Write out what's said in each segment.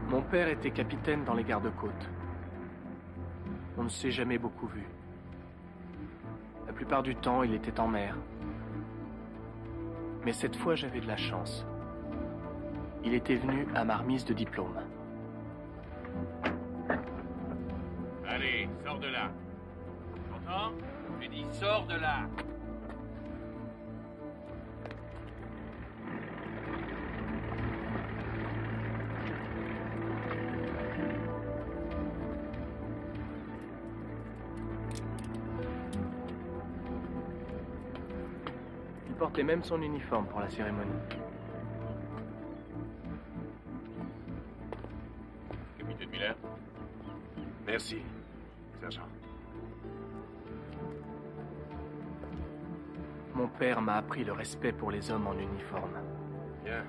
Mon père était capitaine dans les gardes-côtes. On ne s'est jamais beaucoup vu. La plupart du temps, il était en mer. Mais cette fois, j'avais de la chance. Il était venu à ma remise de diplôme. Allez, sors de là. T'entends? J'ai dit sors de là. Il portait même son uniforme pour la cérémonie. Capitaine Miller. Merci, sergent. Mon père m'a appris le respect pour les hommes en uniforme. Bien.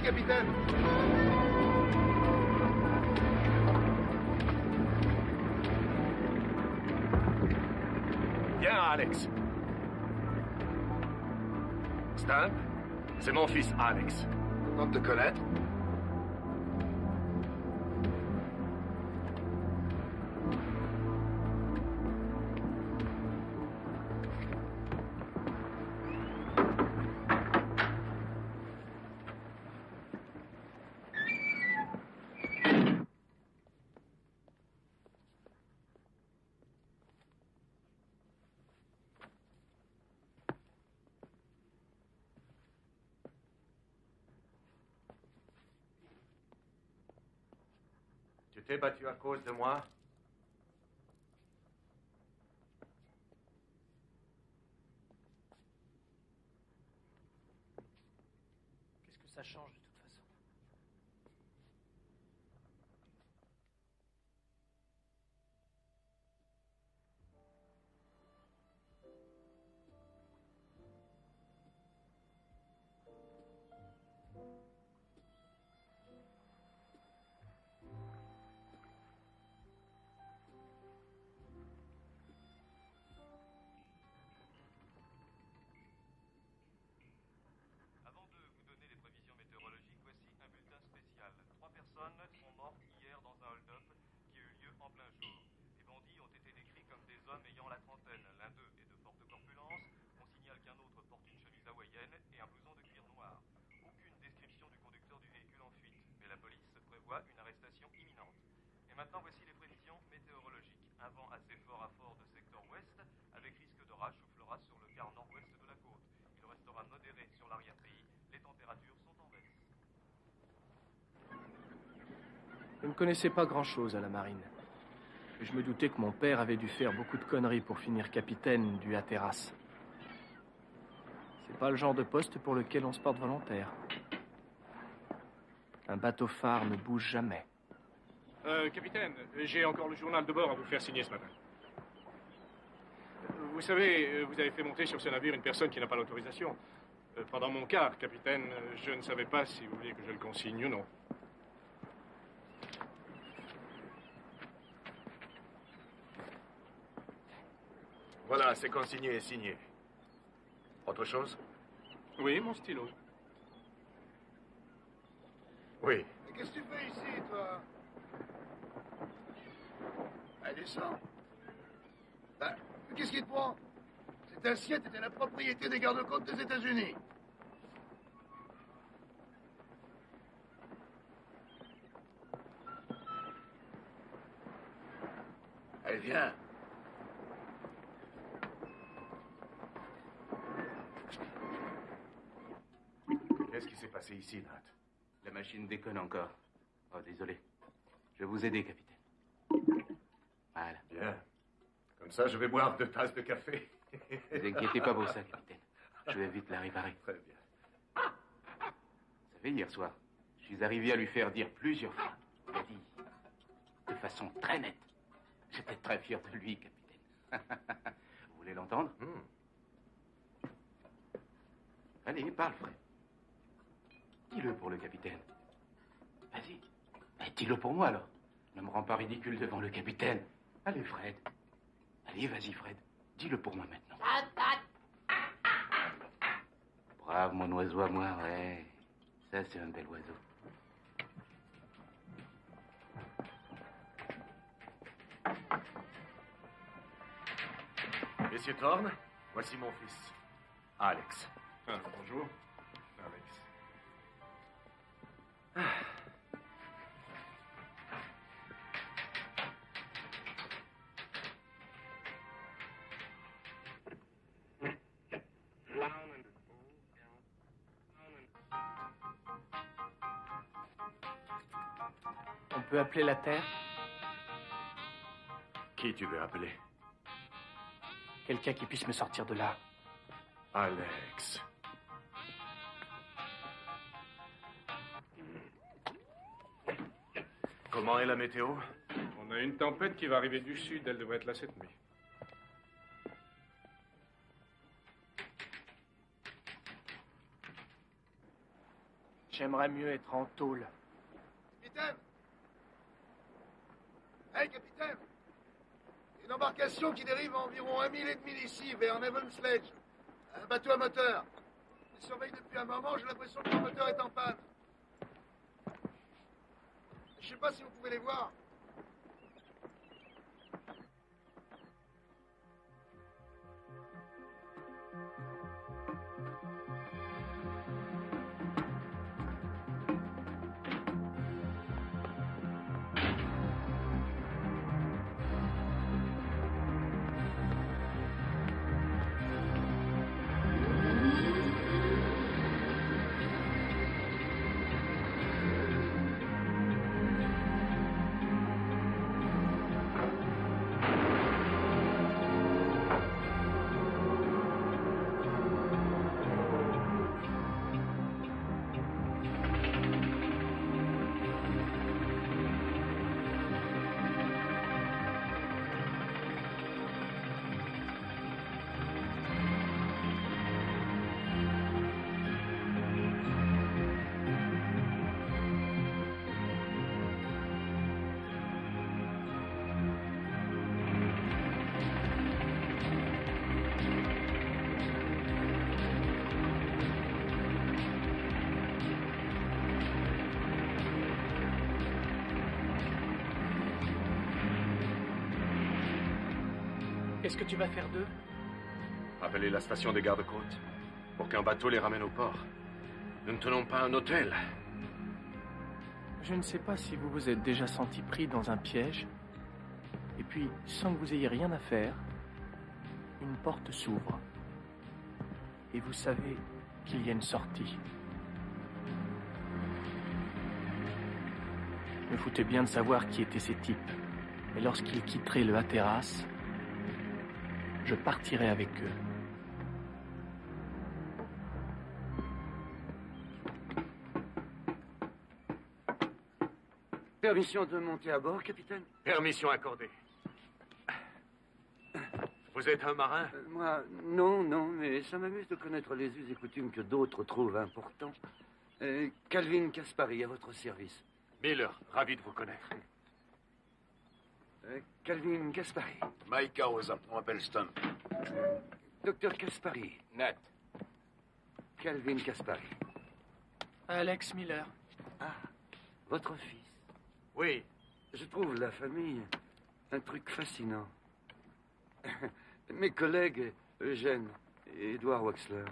Capitaine. Bien, Alex. Stamp, c'est mon fils Alex. Content de te connaître. Tu t'es battu à cause de moi? Qu'est-ce que ça change de toute façon? Avant de vous donner les prévisions météorologiques, voici un bulletin spécial. 3 personnes sont mortes hier dans un hold-up qui a eu lieu en plein jour. Les bandits ont été décrits comme des hommes ayant la trentaine. L'un d'eux est de forte corpulence. On signale qu'un autre porte une chemise hawaïenne et un blouson de cuir noir. Aucune description du conducteur du véhicule en fuite, mais la police prévoit une arrestation imminente. Et maintenant, voici les prévisions météorologiques. Un vent assez fort à fort de secteur ouest, avec risque d'orage, soufflera sur le quart nord-ouest de la côte. Il restera modéré sur l'arrière-pays. Les températures sont en baisse. Je ne connaissais pas grand-chose à la marine. Je me doutais que mon père avait dû faire beaucoup de conneries pour finir capitaine du Hatteras. C'est pas le genre de poste pour lequel on se porte volontaire. Un bateau-phare ne bouge jamais. Capitaine, j'ai encore le journal de bord à vous faire signer ce matin. Vous savez, vous avez fait monter sur ce navire une personne qui n'a pas l'autorisation. Pendant mon quart, capitaine, je ne savais pas si vous vouliez que je le consigne ou non. Voilà, c'est consigné et signé. Autre chose? Oui, mon stylo. Oui. Mais qu'est-ce que tu fais ici, toi? Allez, descends. Bah, qu'est-ce qui te prend? Cette assiette était la propriété des gardes-côtes des États-Unis. Allez, viens. Qu'est-ce qui s'est passé ici, Nat? La machine déconne encore. Oh, désolé. Je vais vous aider, capitaine. Voilà. Bien. Comme ça, je vais boire 2 tasses de café. Ne vous inquiétez pas pour ça, capitaine. Je vais vite la réparer. Très bien. Vous savez, hier soir, je suis arrivé à lui faire dire plusieurs fois. Il a dit, de façon très nette. J'étais très fier de lui, capitaine. Vous voulez l'entendre? Allez, parle, Fred. Dis-le pour le capitaine. Vas-y. Mais dis-le pour moi, alors. Ne me rends pas ridicule devant le capitaine. Allez, Fred. Allez, vas-y, Fred. Dis-le pour moi maintenant. Brave, mon oiseau à moi, ouais. Ça, c'est un bel oiseau. Monsieur Thorne, voici mon fils, Alex. Ah, bonjour, Alex. On peut appeler la Terre? Qui tu veux appeler? Quelqu'un qui puisse me sortir de là. Alex. Comment est la météo? On a une tempête qui va arriver du sud. Elle devrait être là cette nuit. J'aimerais mieux être en tôle. Capitaine! Hey, capitaine! Une embarcation qui dérive à environ 1 mille et demi d'ici, vers Nevon Sledge. Un bateau à moteur. Je surveille depuis un moment, j'ai l'impression que le moteur est en panne. Je sais pas si vous pouvez les voir. Qu'est-ce que tu vas faire d'eux? Appelez la station des gardes-côtes pour qu'un bateau les ramène au port. Nous ne tenons pas un hôtel. Je ne sais pas si vous vous êtes déjà senti pris dans un piège. Et puis, sans que vous ayez rien à faire, une porte s'ouvre. Et vous savez qu'il y a une sortie. Je me foutais bien de savoir qui étaient ces types. Et lorsqu'ils quitteraient le Hatteras, je partirai avec eux. Permission de monter à bord, capitaine? Permission accordée. Vous êtes un marin? Moi, non, mais ça m'amuse de connaître les us et coutumes que d'autres trouvent importants. Calvin Caspari, à votre service. Miller, ravi de vous connaître. Calvin Caspari. Mike Carosa, on m'appelle Stump. Docteur Caspari. Nat. Calvin Caspari. Alex Miller. Ah, votre fils. Oui. Je trouve la famille un truc fascinant. Mes collègues, Eugène et Edward Waxler.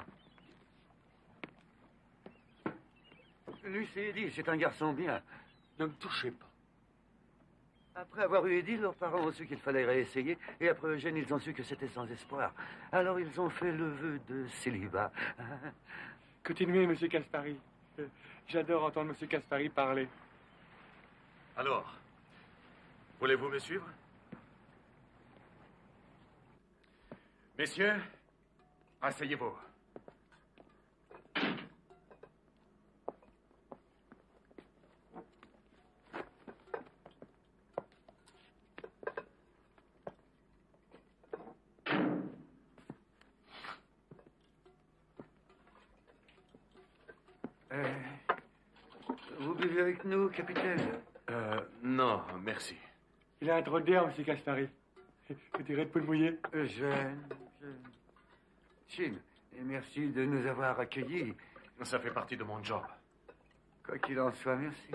Lui, c'est Eddie, c'est un garçon bien. Ne me touchez pas. Après avoir eu Eddie, leurs parents ont su qu'il fallait réessayer, et après Eugène, ils ont su que c'était sans espoir. Alors ils ont fait le vœu de célibat. Continuez, monsieur Caspari. J'adore entendre monsieur Caspari parler. Alors, voulez-vous me suivre? Messieurs, asseyez-vous. Vous buvez avec nous, capitaine? Non, merci. Il a un drôle d'air, monsieur Caspari. Je dirais de poule mouillée. Eugène. Chine, et merci de nous avoir accueillis. Ça fait partie de mon job. Quoi qu'il en soit, merci.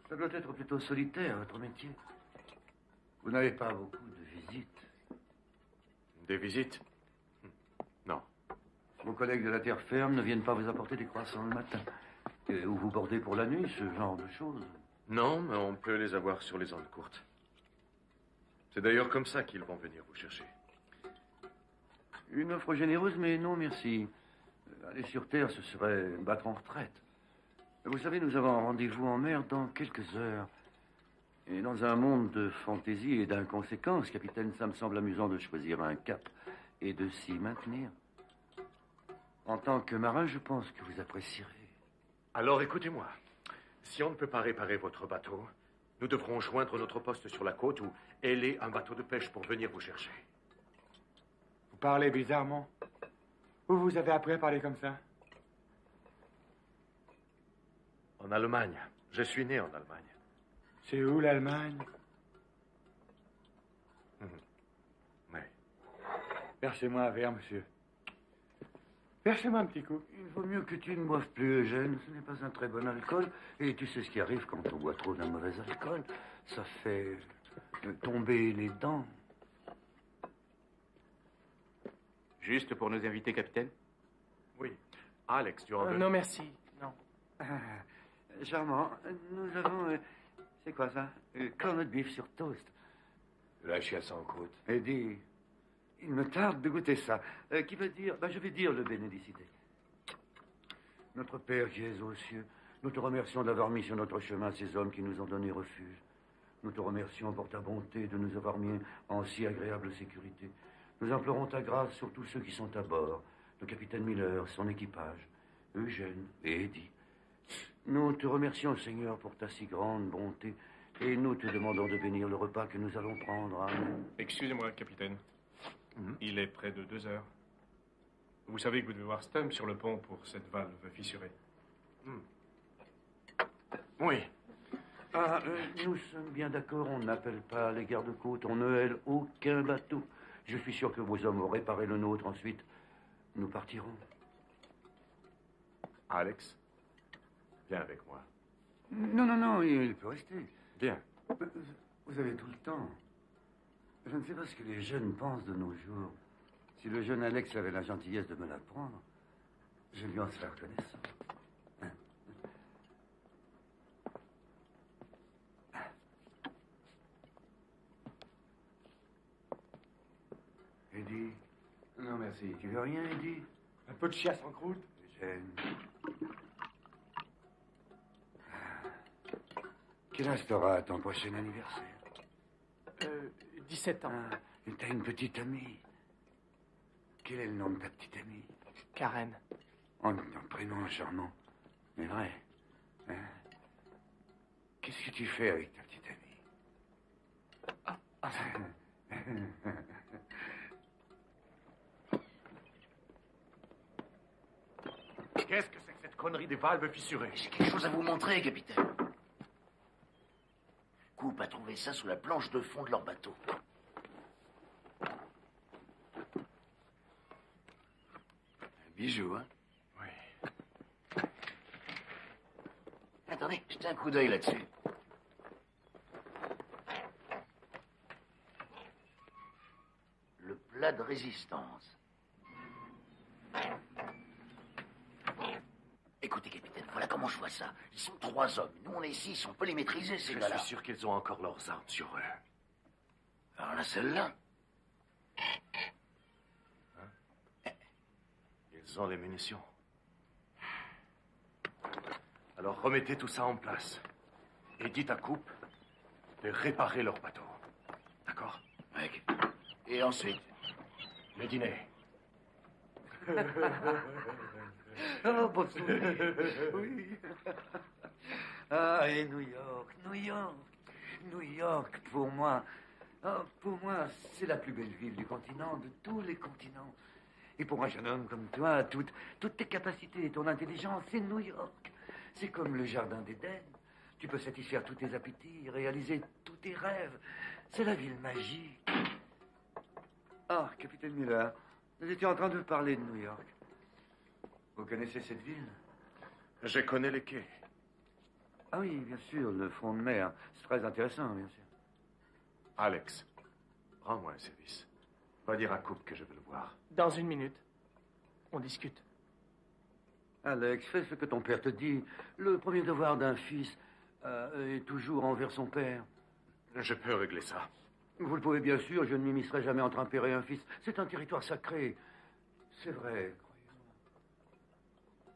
Ça doit être plutôt solitaire, votre métier. Vous n'avez pas beaucoup de visites. Des visites? Non. Vos collègues de la terre ferme ne viennent pas vous apporter des croissants le matin. Ou vous bordez pour la nuit, ce genre de choses. Non, mais on peut les avoir sur les ondes courtes. C'est d'ailleurs comme ça qu'ils vont venir vous chercher. Une offre généreuse, mais non, merci. Aller sur Terre, ce serait battre en retraite. Vous savez, nous avons un rendez-vous en mer dans quelques heures. Et dans un monde de fantaisie et d'inconséquence, capitaine, ça me semble amusant de choisir un cap et de s'y maintenir. En tant que marin, je pense que vous apprécierez. Alors écoutez-moi. Si on ne peut pas réparer votre bateau, nous devrons joindre notre poste sur la côte ou héler un bateau de pêche pour venir vous chercher. Vous parlez bizarrement. Où vous avez appris à parler comme ça? En Allemagne. Je suis né en Allemagne. C'est où l'Allemagne? Oui. Versez-moi un verre, monsieur. Versez-moi un petit coup. Il vaut mieux que tu ne boives plus, Eugène. Ce n'est pas un très bon alcool. Et tu sais ce qui arrive quand on boit trop d'un mauvais alcool. Ça fait tomber les dents. Juste pour nos invités, capitaine? Oui. Alex, tu en veux? Non, merci. Non. Charmant. Nous avons... c'est quoi ça? Corned beef sur toast. La chiasse en croûte. Eddie, il me tarde de goûter ça. Qui veut dire... je vais dire le bénédicité. Notre Père qui es aux cieux, nous te remercions d'avoir mis sur notre chemin ces hommes qui nous ont donné refuge. Nous te remercions pour ta bonté de nous avoir mis en si agréable sécurité. Nous implorons ta grâce sur tous ceux qui sont à bord, le capitaine Miller, son équipage, Eugène et Eddie. Nous te remercions, Seigneur, pour ta si grande bonté, et nous te demandons de bénir le repas que nous allons prendre. Amen. Excusez-moi, capitaine. Il est près de 2 heures. Vous savez que vous devez voir Stump sur le pont pour cette valve fissurée. Oui. Nous sommes bien d'accord, on n'appelle pas les gardes-côtes, on ne hèle aucun bateau. Je suis sûr que vos hommes vont réparer le nôtre ensuite. Nous partirons. Alex, viens avec moi. Non, il peut rester. Viens. Vous avez tout le temps. Je ne sais pas ce que les jeunes pensent de nos jours. Si le jeune Alex avait la gentillesse de me l'apprendre, je lui en serais reconnaissant. Eddie? Non, merci. Tu veux rien, Eddie? Un peu de chiasse en croûte? J'aime. Quel âge t'auras à ton prochain anniversaire? 17 ans. Et t'as une petite amie. Quel est le nom de ta petite amie? Karen. Un prénom charmant. Mais vrai. Hein? Qu'est-ce que tu fais avec ta petite amie? Qu'est-ce que c'est que cette connerie des valves fissurées. J'ai quelque chose à vous montrer, capitaine. Coop a trouvé ça sous la planche de fond de leur bateau. Un bijou, hein? Oui. Attendez, jetez un coup d'œil là-dessus. Le plat de résistance. Écoutez, capitaine, voilà comment je vois ça. Ils sont 3 hommes. Nous, on est 6. On peut les maîtriser, ces gars-là. Je suis sûr qu'ils ont encore leurs armes sur eux. Alors là, celle-là. Ils ont les munitions. Alors remettez tout ça en place. Et dites à Coop de réparer leur bateau. D'accord? Ouais. Et ensuite? Le dîner. Oh, bon souvenir. Oui. Ah, et New York, New York. New York, pour moi, c'est la plus belle ville du continent, de tous les continents. Et pour un jeune homme comme toi, toutes tes capacités et ton intelligence, c'est New York. C'est comme le jardin d'Éden. Tu peux satisfaire tous tes appétits, réaliser tous tes rêves. C'est la ville magique. Ah, capitaine Miller, nous étions en train de parler de New York. Vous connaissez cette ville? Je connais les quais. Ah oui, bien sûr, le front de mer. C'est très intéressant, bien sûr. Alex, rends-moi un service. Va dire à Coop que je veux le voir. Dans 1 minute. On discute. Alex, fais ce que ton père te dit. Le premier devoir d'un fils est toujours envers son père. Je peux régler ça. Vous le pouvez bien sûr, je ne m'immiscerai jamais entre un père et un fils. C'est un territoire sacré. C'est vrai,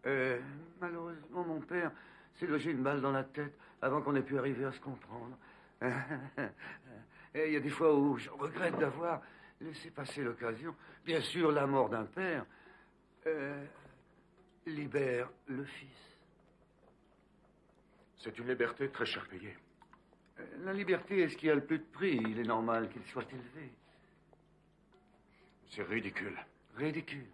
croyez-moi. Malheureusement, mon père s'est logé une balle dans la tête avant qu'on ait pu arriver à se comprendre. Et il y a des fois où je regrette d'avoir laissé passer l'occasion. Bien sûr, la mort d'un père libère le fils. C'est une liberté très cher payée. La liberté est ce qui a le plus de prix. Il est normal qu'il soit élevé. C'est ridicule. Ridicule.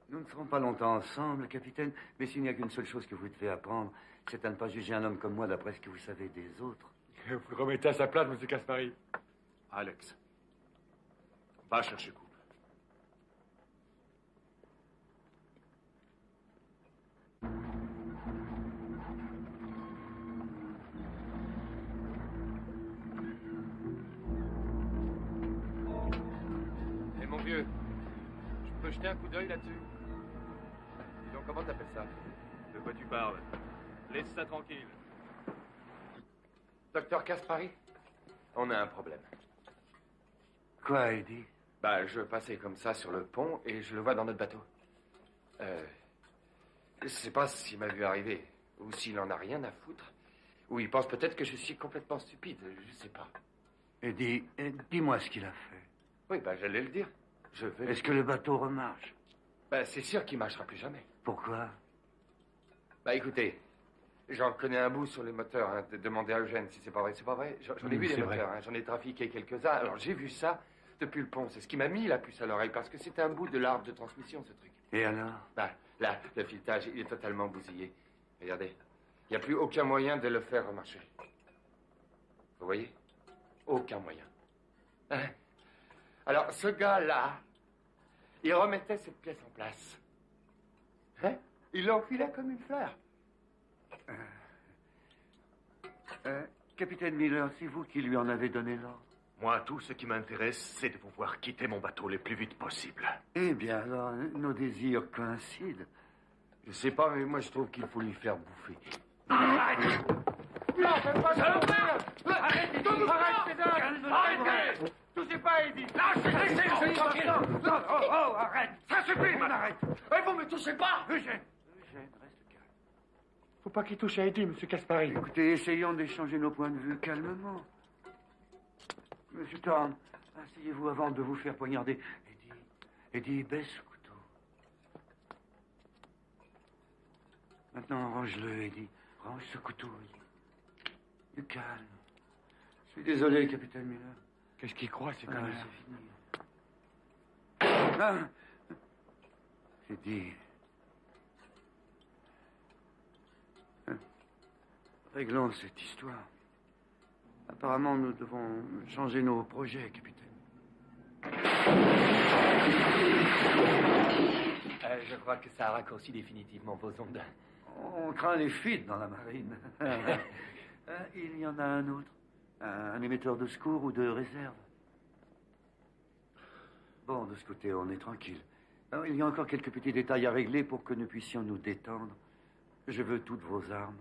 Nous ne serons pas longtemps ensemble, capitaine, mais s'il n'y a qu'une seule chose que vous devez apprendre, c'est à ne pas juger un homme comme moi d'après ce que vous savez des autres. Vous le remettez à sa place, monsieur Caspary. Alex, va chercher Coop. Eh mon vieux, je peux jeter un coup d'œil là-dessus? Dis donc, comment t'appelles ça? De quoi tu parles? Laisse ça tranquille. Docteur Caspary, on a un problème. Quoi, Eddie? Bah, je passais comme ça sur le pont et je le vois dans notre bateau. Je sais pas s'il m'a vu arriver ou s'il en a rien à foutre. Ou il pense peut-être que je suis complètement stupide, je sais pas. Eddie, dis-moi ce qu'il a fait. Oui, bah, j'allais le dire. Je vais... Est-ce que le bateau remarche? Bah, c'est sûr qu'il marchera plus jamais. Pourquoi? Bah, écoutez, j'en connais un bout sur les moteurs, hein. Demandez à Eugène si c'est pas vrai. C'est pas vrai. J'en ai vu des moteurs, hein. J'en ai trafiqué quelques-uns. Alors, j'ai vu ça depuis le pont. C'est ce qui m'a mis la puce à l'oreille, parce que c'est un bout de l'arbre de transmission, ce truc. Et alors? Bah, là, le filetage, il est totalement bousillé. Regardez, il n'y a plus aucun moyen de le faire remarcher. Vous voyez? Aucun moyen. Hein? Alors, ce gars-là, il remettait cette pièce en place. Hein? Il l'enfilait comme une fleur. Capitaine Miller, c'est vous qui lui en avez donné l'ordre? Moi, tout ce qui m'intéresse, c'est de vous voir quitter mon bateau le plus vite possible. Eh bien, alors, nos désirs coïncident. Je sais pas, mais moi, je trouve qu'il faut lui faire bouffer. Arrêtez! Non, faites pas ça! Arrêtez! Arrêtez! Touchez pas, Eddie! Laissez, je suis tranquille! Non, oh, arrête! Ça suffit, man! Arrête! Et vous me touchez pas! Eugène, reste calme. Faut pas qu'il touche à Eddie, monsieur Caspary. Écoutez, essayons d'échanger nos points de vue calmement. Monsieur Thorne, asseyez-vous avant de vous faire poignarder. Eddie, baisse ce couteau. Maintenant, range-le, Eddie. Range ce couteau, Eddie. Du calme. Je suis désolé, capitaine Miller. Qu'est-ce qu'il croit, c'est quand même... C'est fini. Ah. Eddie, Réglons cette histoire. Apparemment, nous devons changer nos projets, capitaine. Je crois que ça raccourcit définitivement vos ondes. On craint les fuites dans la marine. Il y en a un autre. Un émetteur de secours ou de réserve. Bon, de ce côté, on est tranquille. Alors, il y a encore quelques petits détails à régler pour que nous puissions nous détendre. Je veux toutes vos armes.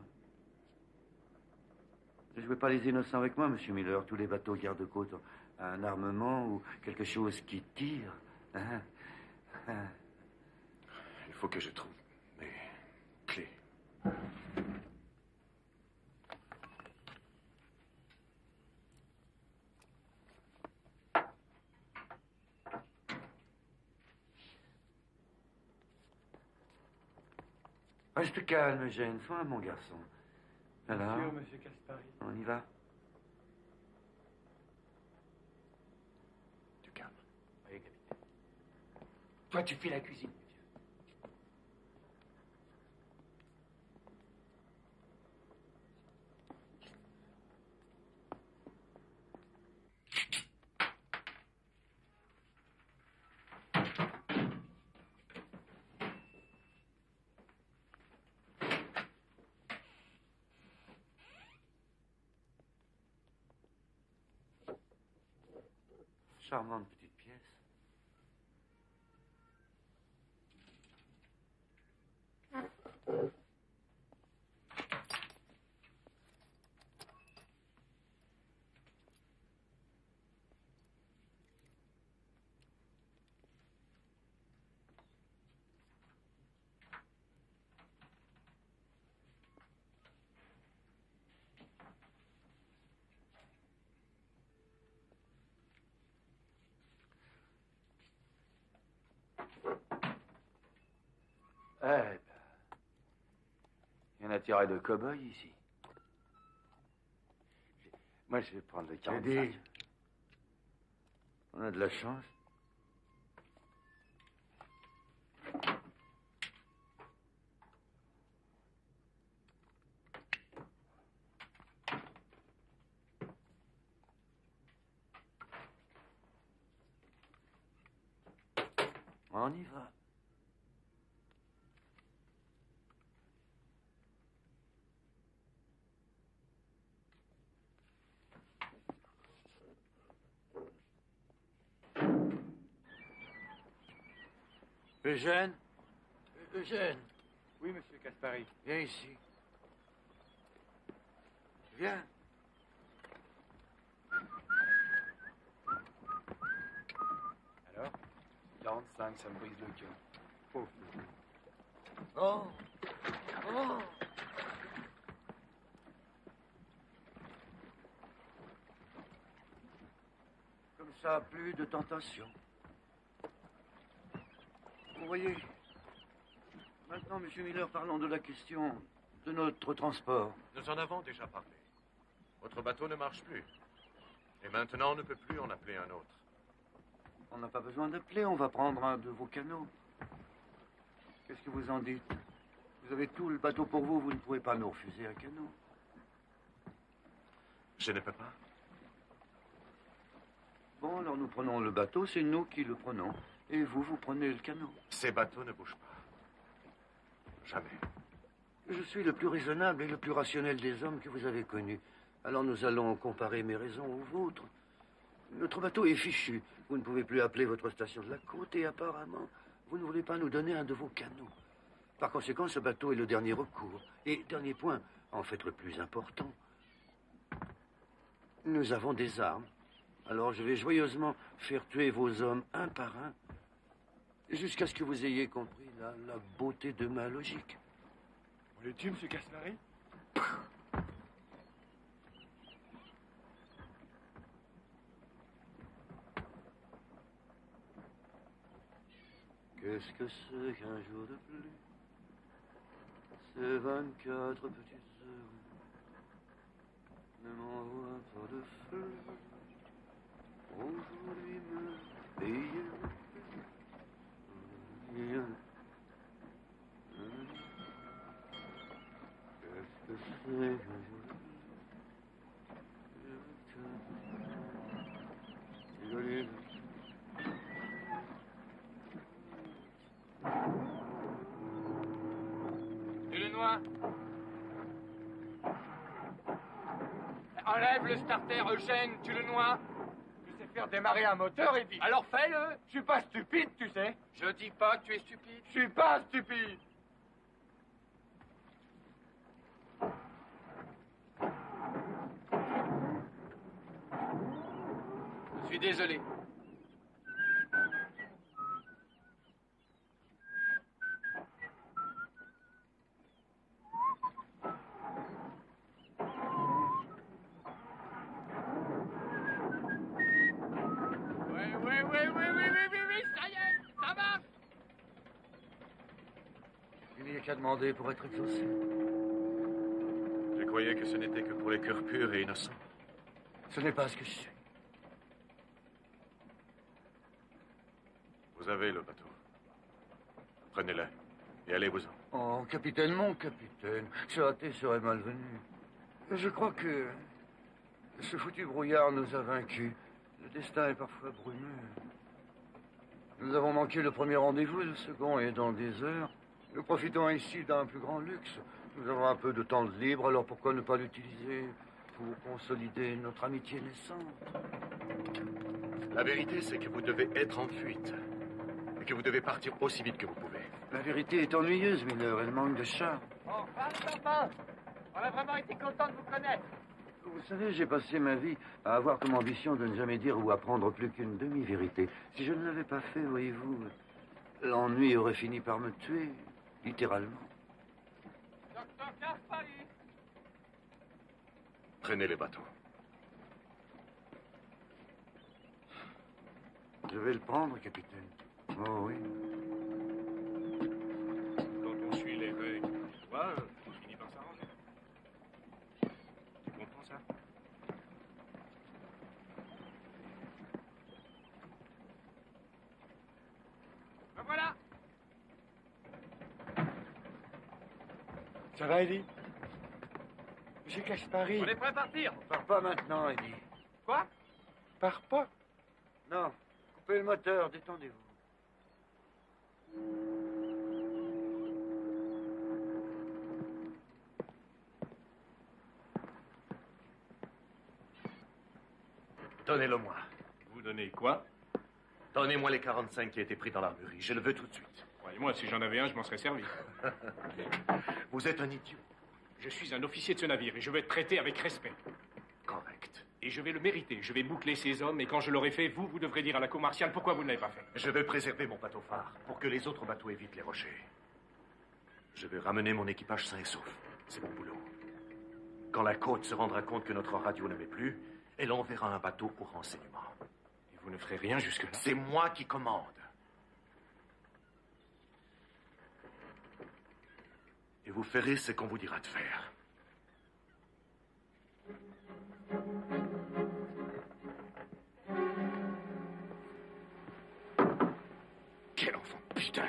Ne jouez pas les innocents avec moi, monsieur Miller. Tous les bateaux garde-côtes ont un armement ou quelque chose qui tire. Il faut que je trouve mes clés. Reste calme, Eugène. Sois mon garçon. Alors, Bien sûr, monsieur Caspari. on y va? Du calme. Oui, capitaine. Toi, tu fais la cuisine, monsieur. Charmante petite pièce. Eh ben, il y en a tiré de cow-boy ici. Moi, je vais prendre le 45. Eddie, on a de la chance. On y va. Eugène? Eugène, Oui, monsieur Caspari. viens ici. Viens. Alors 45, ça me brise le cœur. Pauvre. Oh. Oh. Comme ça, plus de tentation. Vous voyez, maintenant, monsieur Miller, parlons de la question de notre transport. Nous en avons déjà parlé. Votre bateau ne marche plus. Et maintenant, on ne peut plus en appeler un autre. On n'a pas besoin d'appeler, on va prendre un de vos canots. Qu'est-ce que vous en dites? Vous avez tout le bateau pour vous, vous ne pouvez pas nous refuser un canot. Je ne peux pas. Bon, alors nous prenons le bateau, c'est nous qui le prenons. Et vous, vous prenez le canot. Ces bateaux ne bougent pas. Jamais. Je suis le plus raisonnable et le plus rationnel des hommes que vous avez connus. Alors nous allons comparer mes raisons aux vôtres. Notre bateau est fichu. Vous ne pouvez plus appeler votre station de la côte et apparemment, vous ne voulez pas nous donner un de vos canots. Par conséquent, ce bateau est le dernier recours. Et dernier point, en fait le plus important, nous avons des armes. Alors je vais joyeusement faire tuer vos hommes un par un, jusqu'à ce que vous ayez compris la beauté de ma logique. On le tue, monsieur Caspari? Qu'est-ce que c'est qu'un jour de plus? C'est 24 petites heures. Ne m'envoie pas de fleurs. Aujourd'hui me paye. Qu'est-ce que c'est qu'un jour de plus? moi. Enlève le starter, Eugène, tu le noies. Tu sais faire démarrer un moteur, Eddie. Alors fais-le. Je suis pas stupide, tu sais. Je dis pas que tu es stupide. Je suis pas stupide. Je suis désolé. Oui, ça y est, ça marche. Il n'y a qu'à demander pour être exaucé. Je croyais que ce n'était que pour les cœurs purs et innocents. Ce n'est pas ce que je suis. Vous avez le bateau. Prenez-le et allez-vous-en. Oh, capitaine, mon capitaine, ce raté serait malvenu. Je crois que ce foutu brouillard nous a vaincus. Le destin est parfois brumeux. Nous avons manqué le premier rendez-vous, le second est dans des heures. Nous profitons ici d'un plus grand luxe. Nous avons un peu de temps de libre, alors pourquoi ne pas l'utiliser pour consolider notre amitié naissante? La vérité, c'est que vous devez être en fuite. Et que vous devez partir aussi vite que vous pouvez. La vérité est ennuyeuse, Miller. Elle manque de charme. Oh, papa, on a vraiment été content de vous connaître. Vous savez, j'ai passé ma vie à avoir comme ambition de ne jamais dire ou apprendre plus qu'une demi-vérité. Si je ne l'avais pas fait, voyez-vous, l'ennui aurait fini par me tuer, littéralement. Docteur Gaspari. Prenez les bateaux. Je vais le prendre, capitaine. Oh oui. Quand on suit les règles du droit, on finit par s'arranger. Tu comprends ça? Ben voilà. Ça va, Eddie? Monsieur Gaspari. On est prêt à partir. Pars pas maintenant, Eddie. Quoi? Pars pas? Non. Coupez le moteur, détendez-vous. Donnez-le-moi. Vous donnez quoi? Donnez-moi les 45 qui étaient pris dans l'armurerie. Je le veux tout de suite. Croyez-moi, si j'en avais un, je m'en serais servi. Vous êtes un idiot. Je suis un officier de ce navire et je vais être traité avec respect. Correct. Et je vais le mériter. Je vais boucler ces hommes et quand je l'aurai fait, vous devrez dire à la cour martiale pourquoi vous ne l'avez pas fait. Je vais préserver mon bateau phare pour que les autres bateaux évitent les rochers. Je vais ramener mon équipage sain et sauf. C'est mon boulot. Quand la côte se rendra compte que notre radio ne met plus, elle enverra un bateau au renseignement. Et vous ne ferez rien jusque-là? C'est moi qui commande. Et vous ferez ce qu'on vous dira de faire. Quel enfant, putain!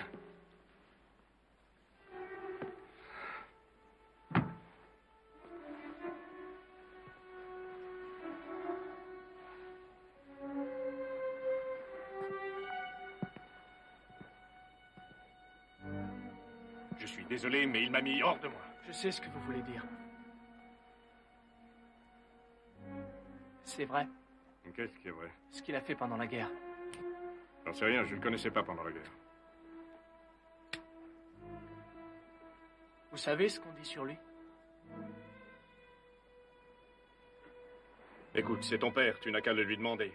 Je suis désolé, mais il m'a mis hors de moi. Je sais ce que vous voulez dire. C'est vrai, Qu'est-ce qui est vrai? ce qu'il a fait pendant la guerre. J'en sais rien, je ne le connaissais pas pendant la guerre. Vous savez ce qu'on dit sur lui? Écoute, c'est ton père, tu n'as qu'à le lui demander.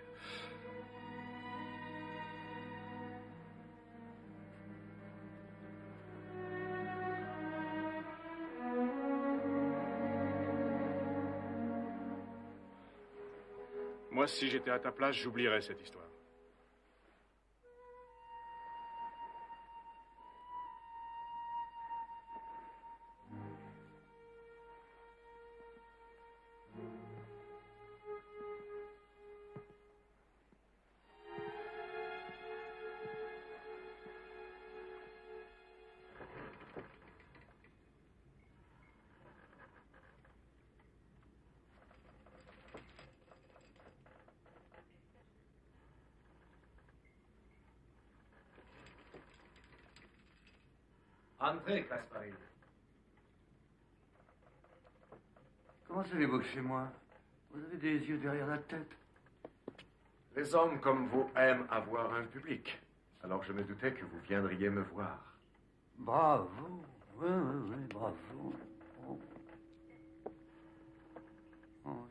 Moi, si j'étais à ta place, j'oublierais cette histoire. Entrez, Gaspari. Comment savez-vous que c'est moi? Vous avez des yeux derrière la tête. Les hommes comme vous aiment avoir un public. Alors je me doutais que vous viendriez me voir. Bravo. Oui, oui, oui, bravo. Oh. Oh, oui.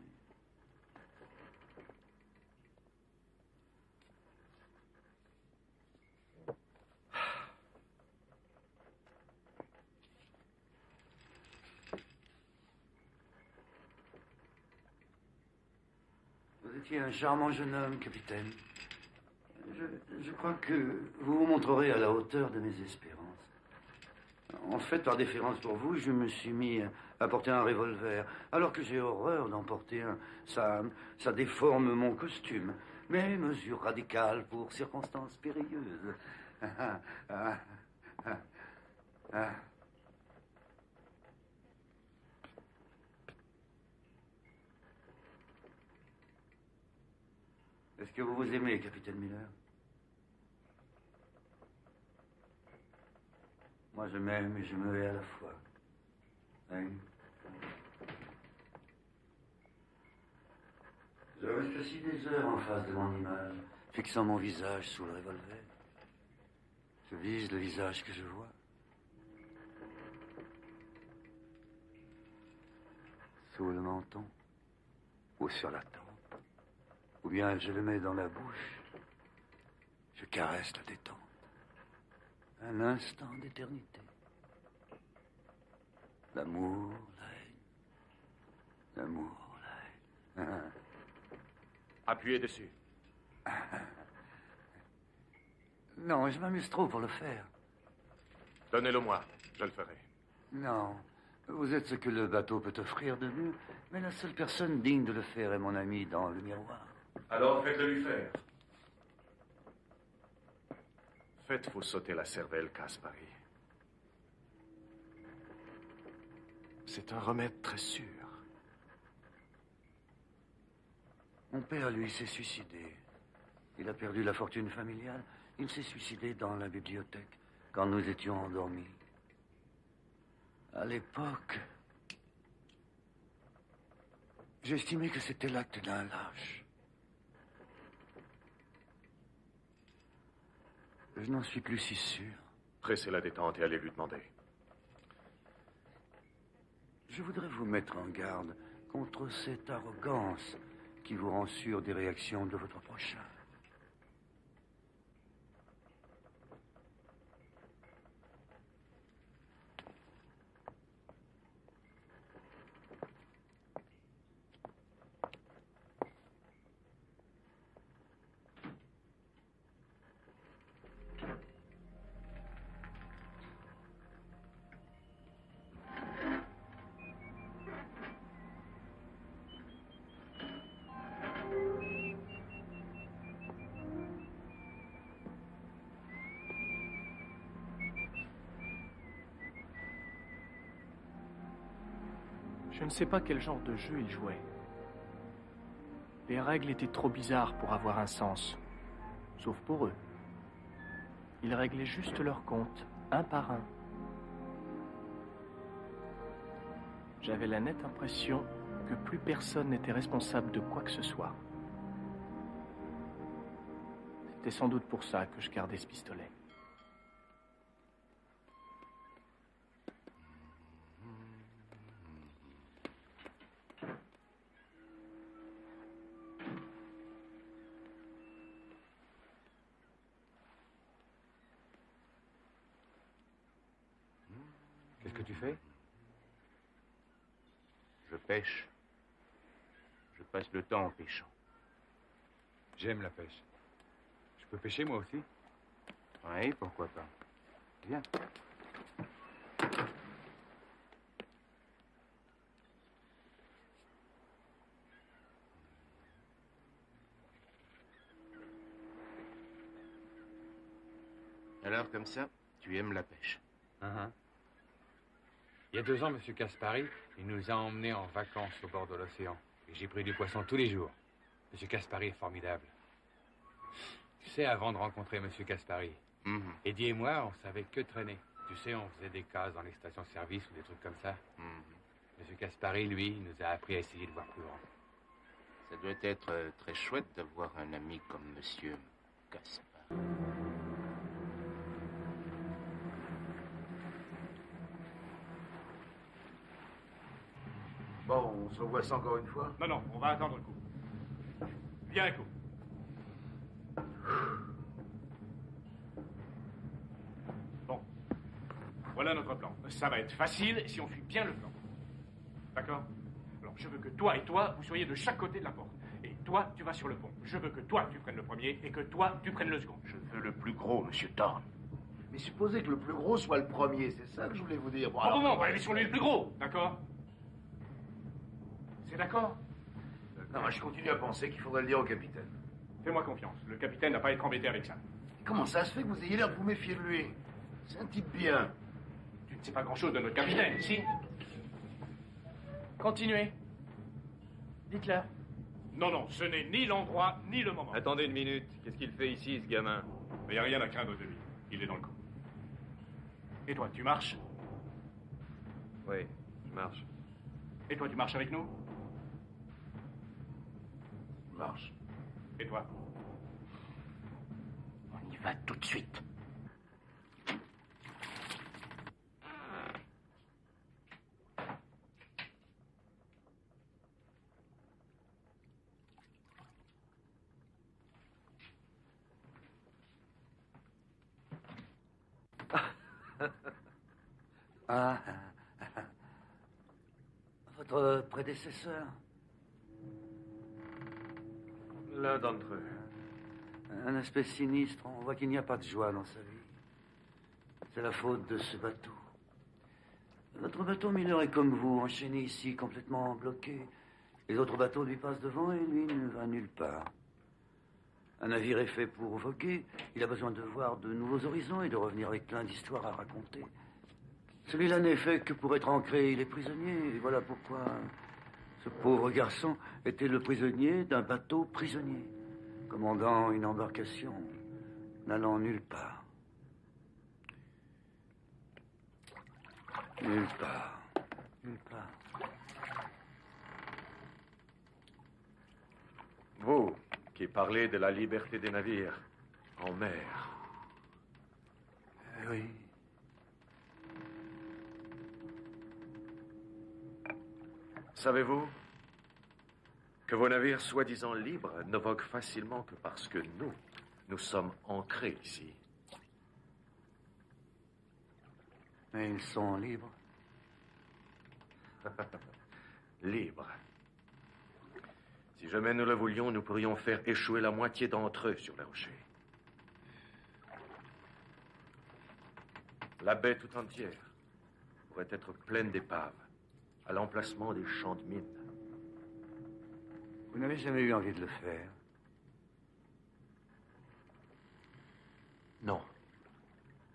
Vous étiez un charmant jeune homme, capitaine. Je crois que vous vous montrerez à la hauteur de mes espérances. En fait, par déférence pour vous, je me suis mis à porter un revolver, alors que j'ai horreur d'en porter un. Ça déforme mon costume. Mais mesure radicale pour circonstances périlleuses. Est-ce que vous vous aimez, capitaine Miller? Moi, je m'aime et je me hais à la fois. Hein? Je reste assis des heures en face de mon image, fixant mon visage sous le revolver. Je vise le visage que je vois. Sous le menton, ou sur la tempe, ou bien je le mets dans la bouche. Je caresse la détente. Un instant d'éternité. L'amour, la haine. L'amour, la haine. Appuyez dessus. Non, je m'amuse trop pour le faire. Donnez-le-moi, je le ferai. Non, vous êtes ce que le bateau peut offrir de mieux, mais la seule personne digne de le faire est mon ami dans le miroir. Alors faites-le lui faire. Faites-vous sauter la cervelle, Caspary. C'est un remède très sûr. Mon père, lui, s'est suicidé. Il a perdu la fortune familiale. Il s'est suicidé dans la bibliothèque, quand nous étions endormis. À l'époque, j'estimais que c'était l'acte d'un lâche. Je n'en suis plus si sûr. Pressez la détente et allez lui demander. Je voudrais vous mettre en garde contre cette arrogance qui vous rend sûr des réactions de votre prochain. Je ne sais pas quel genre de jeu ils jouaient. Les règles étaient trop bizarres pour avoir un sens, sauf pour eux. Ils réglaient juste leurs comptes, un par un. J'avais la nette impression que plus personne n'était responsable de quoi que ce soit. C'était sans doute pour ça que je gardais ce pistolet. Qu'est-ce que tu fais? Je pêche. Je passe le temps en pêchant. J'aime la pêche. Je peux pêcher moi aussi? Oui, pourquoi pas. Viens. Alors, comme ça, tu aimes la pêche? Il y a 2 ans, M. Caspary, il nous a emmenés en vacances au bord de l'océan. Et j'ai pris du poisson tous les jours. M. Caspary est formidable. Tu sais, avant de rencontrer M. Caspary, Eddie et moi, on savait que traîner. Tu sais, on faisait des cases dans les stations-service ou des trucs comme ça. M. Caspary, lui, nous a appris à essayer de voir plus grand. Ça doit être très chouette d'avoir un ami comme Monsieur Caspary. Bon, on se revoit ça encore une fois? Non, non, on va attendre le coup. Viens, Echo. Bon. Voilà notre plan. Ça va être facile si on suit bien le plan. D'accord? Alors, je veux que toi et toi, vous soyez de chaque côté de la porte. Et toi, tu vas sur le pont. Je veux que toi, tu prennes le premier et que toi, tu prennes le second. Je veux le plus gros, Monsieur Thorne. Mais supposez que le plus gros soit le premier, c'est ça que je voulais vous dire. Bon, Bon, on va aller sur lui le plus gros, d'accord? C'est d'accord? Non, je continue à penser qu'il faudrait le dire au capitaine. Fais-moi confiance. Le capitaine n'a pas à être embêté avec ça. Comment ça se fait que vous ayez l'air de vous méfier de lui? C'est un type bien. Tu ne sais pas grand-chose de notre capitaine, si? Continuez. Dites-leur. Non, non, ce n'est ni l'endroit, ni le moment. Attendez une minute. Qu'est-ce qu'il fait ici, ce gamin? Mais il n'y a rien à craindre de lui. Il est dans le coup. Et toi, tu marches? Oui, je marche. Et toi, tu marches avec nous? Marche. Et toi? On y va tout de suite. Votre prédécesseur? L'un d'entre eux. Un aspect sinistre, on voit qu'il n'y a pas de joie dans sa vie. C'est la faute de ce bateau. Votre bateau Miller est comme vous, enchaîné ici, complètement bloqué. Les autres bateaux lui passent devant et lui ne va nulle part. Un navire est fait pour voguer. Il a besoin de voir de nouveaux horizons et de revenir avec plein d'histoires à raconter. Celui-là n'est fait que pour être ancré. Il est prisonnier. Et voilà pourquoi ce pauvre garçon était le prisonnier d'un bateau prisonnier, commandant une embarcation, n'allant nulle part. Nulle part. Nulle part. Vous, qui parlez de la liberté des navires en mer. Oui. Savez-vous que vos navires soi-disant libres ne voguent facilement que parce que nous sommes ancrés ici. Mais ils sont libres. Libres. Si jamais nous le voulions, nous pourrions faire échouer la moitié d'entre eux sur les rochers. La baie tout entière pourrait être pleine d'épaves, à l'emplacement des champs de mines. Vous n'avez jamais eu envie de le faire? Non.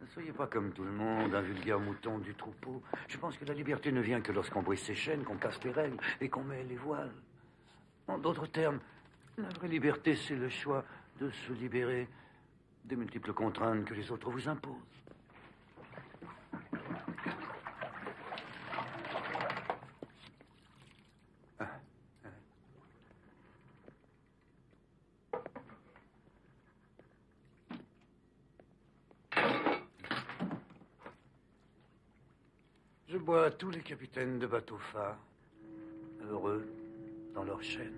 Ne soyez pas comme tout le monde, un vulgaire mouton du troupeau. Je pense que la liberté ne vient que lorsqu'on brise ses chaînes, qu'on casse les règles et qu'on met les voiles. En d'autres termes, la vraie liberté, c'est le choix de se libérer des multiples contraintes que les autres vous imposent. Je bois à tous les capitaines de bateaux phares, heureux dans leur chaîne.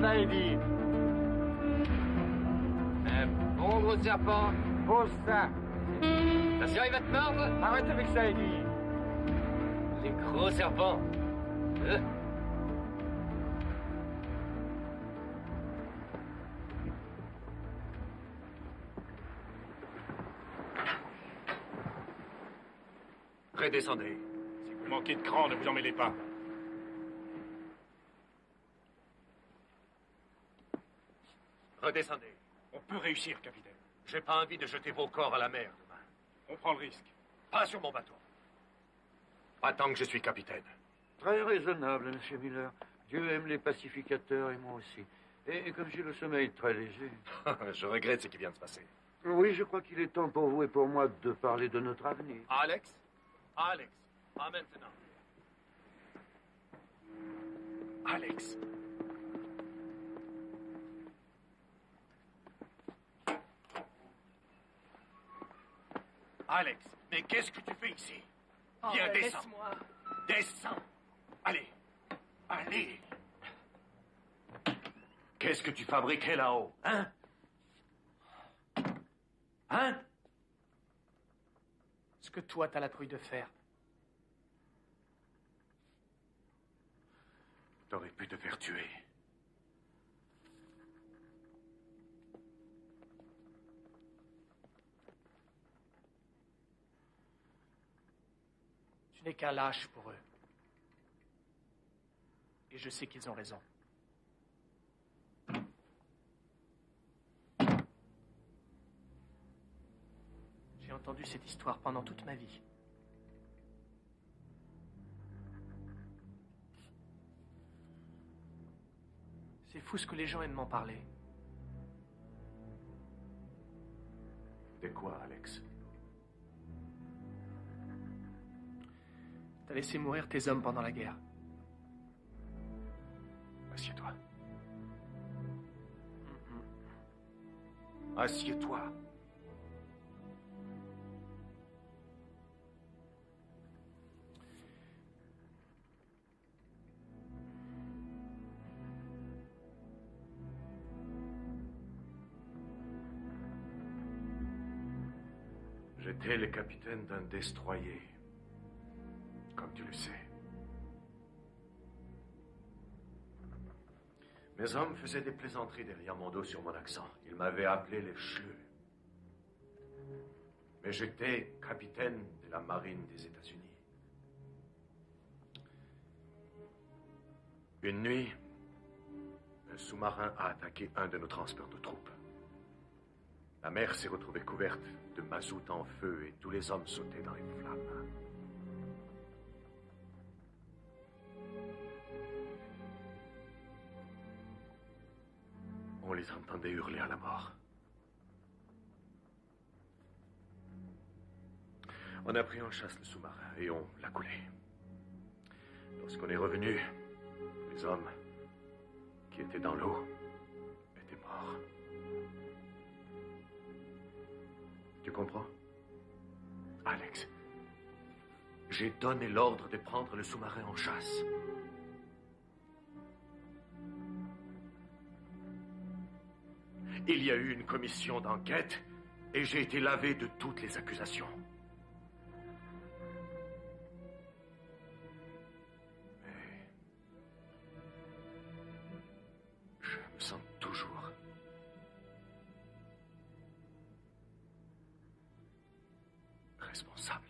ça, Eddie. Un bon gros serpent. Pose ça. Ta sœur, il va te mordre? Arrête avec ça, Eddie. Les gros serpents. Redescendez. Si vous manquez de cran, ne vous en mêlez pas. Redescendez. On peut réussir, capitaine. J'ai pas envie de jeter vos corps à la mer demain. On prend le risque. Pas sur mon bateau. Pas tant que je suis capitaine. Très raisonnable, monsieur Miller. Dieu aime les pacificateurs et moi aussi. Et comme j'ai le sommeil très léger. Je regrette ce qui vient de se passer. Oui, je crois qu'il est temps pour vous et pour moi de parler de notre avenir. Alex? Alex, pas maintenant. Alex. Alex, mais qu'est-ce que tu fais ici? Viens, descends. Laisse-moi. Descends. Allez. Allez. Qu'est-ce que tu fabriquais là-haut, hein? Hein? Ce que toi, t'as la trouille de faire. T'aurais pu te faire tuer. Tu n'es qu'un lâche pour eux. Et je sais qu'ils ont raison. J'ai entendu cette histoire pendant toute ma vie. C'est fou ce que les gens aiment m'en parler. De quoi, Alex? T'as laissé mourir tes hommes pendant la guerre. Assieds-toi. Assieds-toi. J'étais le capitaine d'un destroyer, comme tu le sais. Mes hommes faisaient des plaisanteries derrière mon dos sur mon accent. Ils m'avaient appelé les chleux. Mais j'étais capitaine de la marine des États-Unis. Une nuit, un sous-marin a attaqué un de nos transports de troupes. La mer s'est retrouvée couverte de mazout en feu et tous les hommes sautaient dans les flammes. On les entendait hurler à la mort. On a pris en chasse le sous-marin et on l'a coulé. Lorsqu'on est revenu, les hommes qui étaient dans l'eau étaient morts. Tu comprends? Alex, j'ai donné l'ordre de prendre le sous-marin en chasse. Il y a eu une commission d'enquête et j'ai été lavé de toutes les accusations. Mais je me sens toujours responsable.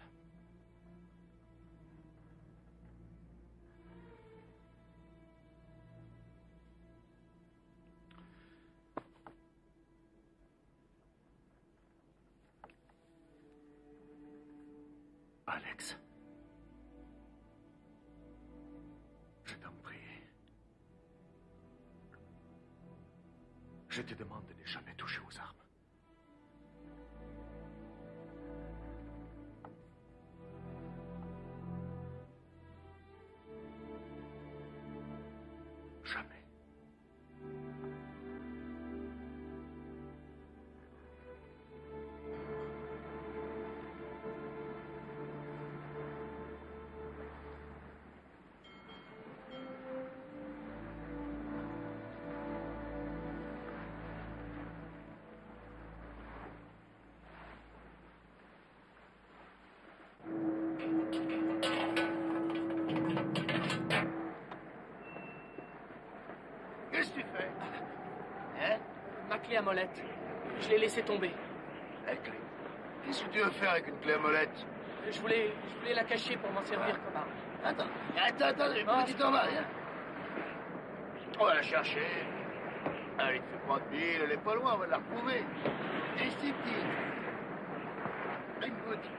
Alex, je t'en prie. Je te demande de ne jamais toucher aux armes. Jamais. clé à molette. Je l'ai laissée tomber. La clé. Qu'est-ce que tu veux faire avec une clé à molette? Je voulais la cacher pour m'en servir comme arme. Attends, une petite en bas, viens. On va la chercher. Allez, fais pas de bille, elle est pas loin, on va la retrouver. Et si petite. Une goutte.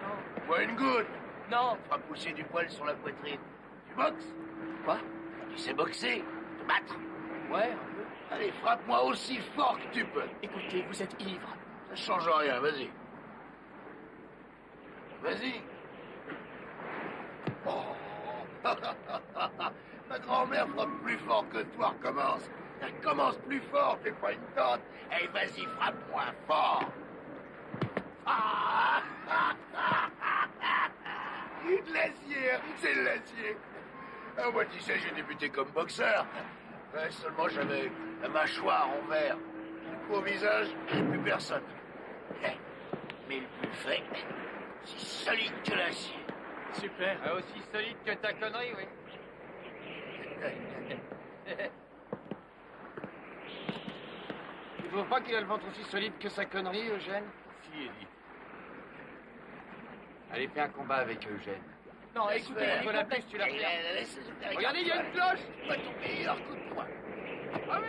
Non. Ouais, une goutte. Non. Ça fera pousser du poil sur la poitrine. Tu boxes? Quoi? Tu sais boxer? Te battre? Ouais, un peu. Allez, frappe-moi aussi fort que tu peux. Écoutez, vous êtes ivre. Ça change rien, vas-y. Vas-y. Oh. Ma grand-mère frappe plus fort que toi, recommence. Elle commence plus fort, fais pas une tente. Hey, vas-y, frappe-moi fort. Ah. L'acier, c'est l'acier. Ah, moi, tu sais, j'ai débuté comme boxeur. Ouais, seulement j'avais la mâchoire en verre. Du coup, au visage, j'ai plus personne. Mais le plus frais, c'est solide que l'acier. Super. Aussi solide que ta connerie, oui. Tu trouves pas qu'il a le ventre aussi solide que sa connerie, Eugène? Si, Eddie. Allez, fais un combat avec Eugène. Non, écoutez, Contre la piste, tu la fermes. Regardez, il y a une cloche. Pas ton meilleur coup de poing. Ah oui.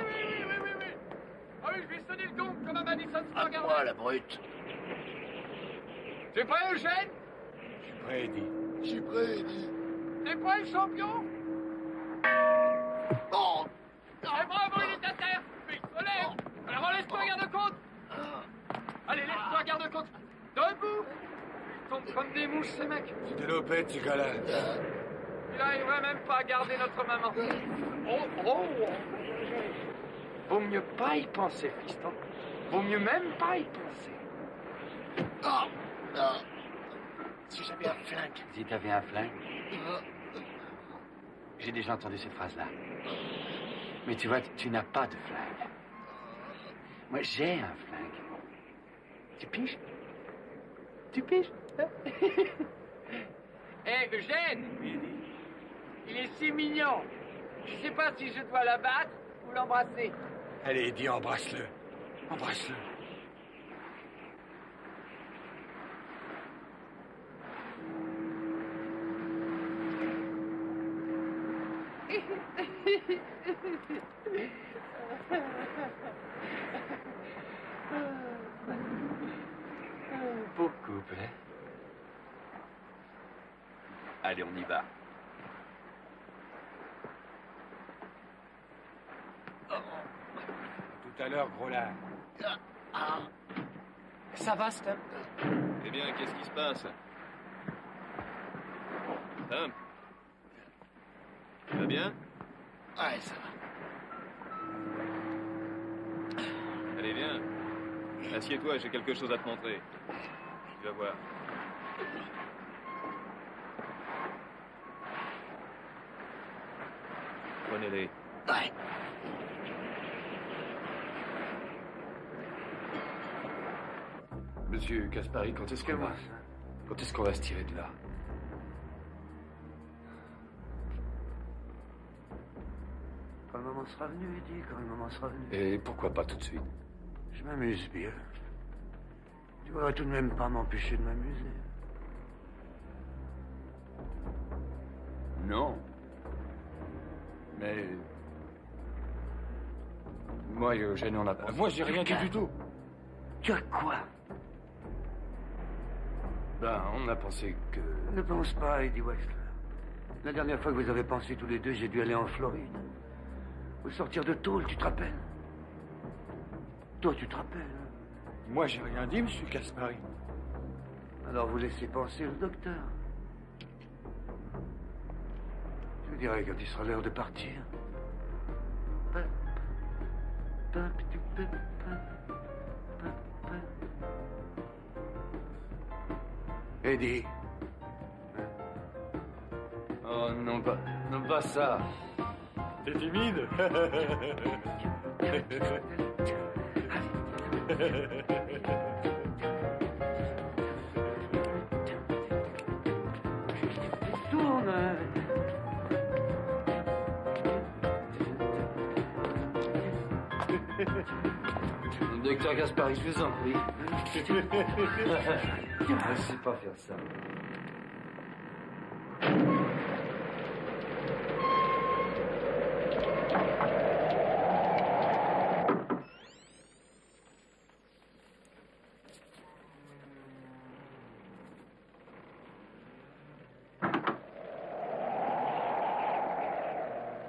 Ah oui, je vais sonner le gong comme un Madison Square Garden. Moi, la brute. T'es prêt, Eugène? Je suis prêt, Eddie. Je suis prêt, Eddie. T'es prêt, champion? Oh! Eh, bravo, il est à terre. Puis, relève. Alors, laisse-toi, garde-côte. Allez, laisse-toi, garde-côte. Debout. Ils tombent comme des mouches, ces mecs. C'est des lopettes, ces gars-là. Il n'arriverait même pas à garder notre maman. Oh. Vaut mieux pas y penser, fiston. Vaut mieux même pas y penser. Oh! Non. Si j'avais un flingue. Si t'avais un flingue. J'ai déjà entendu cette phrase-là. Mais tu vois, tu n'as pas de flingue. Moi, j'ai un flingue. Tu piges? Tu piges? Hé, Eugène! Il est si mignon. Je sais pas si je dois la battre ou l'embrasser. Allez, Eddie, embrasse-le. Embrasse-le. Beau couple, hein? Allez, on y va. Tout à l'heure, gros lard. Ça va, Stump? Eh bien, qu'est-ce qui se passe? Stump? Ça va bien? Ouais, ça va. Allez, viens. Assieds-toi, j'ai quelque chose à te montrer. Tu vas voir. Prenez-les. Ouais. Monsieur Caspari, quand est-ce qu'on va se tirer de là? Quand le moment sera venu, Eddie, quand le moment sera venu. Et pourquoi pas tout de suite? Je m'amuse bien. Tu voudrais tout de même pas m'empêcher de m'amuser. Non. Mais... Moi et Eugène, on a pas... Moi, j'ai rien dit du tout. Tu as quoi? Ben, on a pensé que... Ne pense pas, Eddie Wexler. La dernière fois que vous avez pensé tous les deux, j'ai dû aller en Floride. Au sortir de tôle, tu te rappelles? Toi, tu te rappelles? Moi, j'ai rien dit, monsieur Caspari. Alors vous laissez penser le docteur. Je vous dirai quand il sera l'heure de partir. Eddie. Oh, non pas ça. T'es timide? Tourne. Docteur Gaspard, je vous en prie. Je ne sais pas faire ça.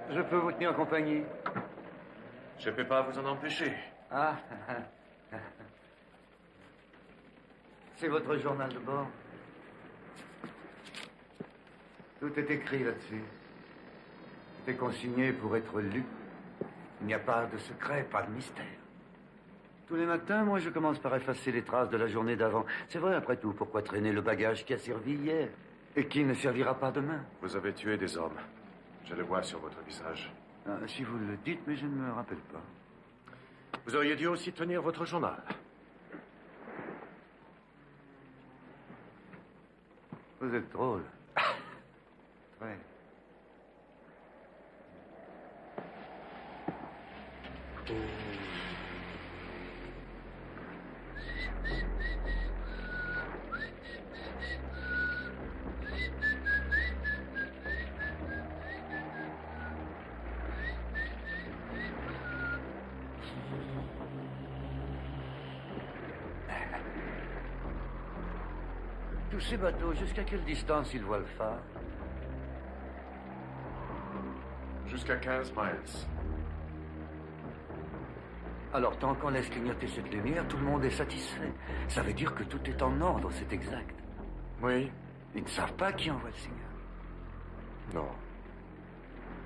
Je peux vous tenir compagnie? Je ne peux pas vous en empêcher. Ah. C'est votre journal de bord. Tout est écrit là-dessus. C'est consigné pour être lu. Il n'y a pas de secret, pas de mystère. Tous les matins, moi, je commence par effacer les traces de la journée d'avant. C'est vrai, après tout, pourquoi traîner le bagage qui a servi hier et qui ne servira pas demain? Vous avez tué des hommes. Je le vois sur votre visage. Ah, si vous le dites, mais je ne me rappelle pas. Vous auriez dû aussi tenir votre journal. Vous êtes drôle. Ouais. Tous ces bateaux, jusqu'à quelle distance ils voient le phare? Jusqu'à 15 miles. Alors, tant qu'on laisse clignoter cette lumière, tout le monde est satisfait. Ça veut dire que tout est en ordre, c'est exact. Oui. Ils ne savent pas qui envoie le signal. Non.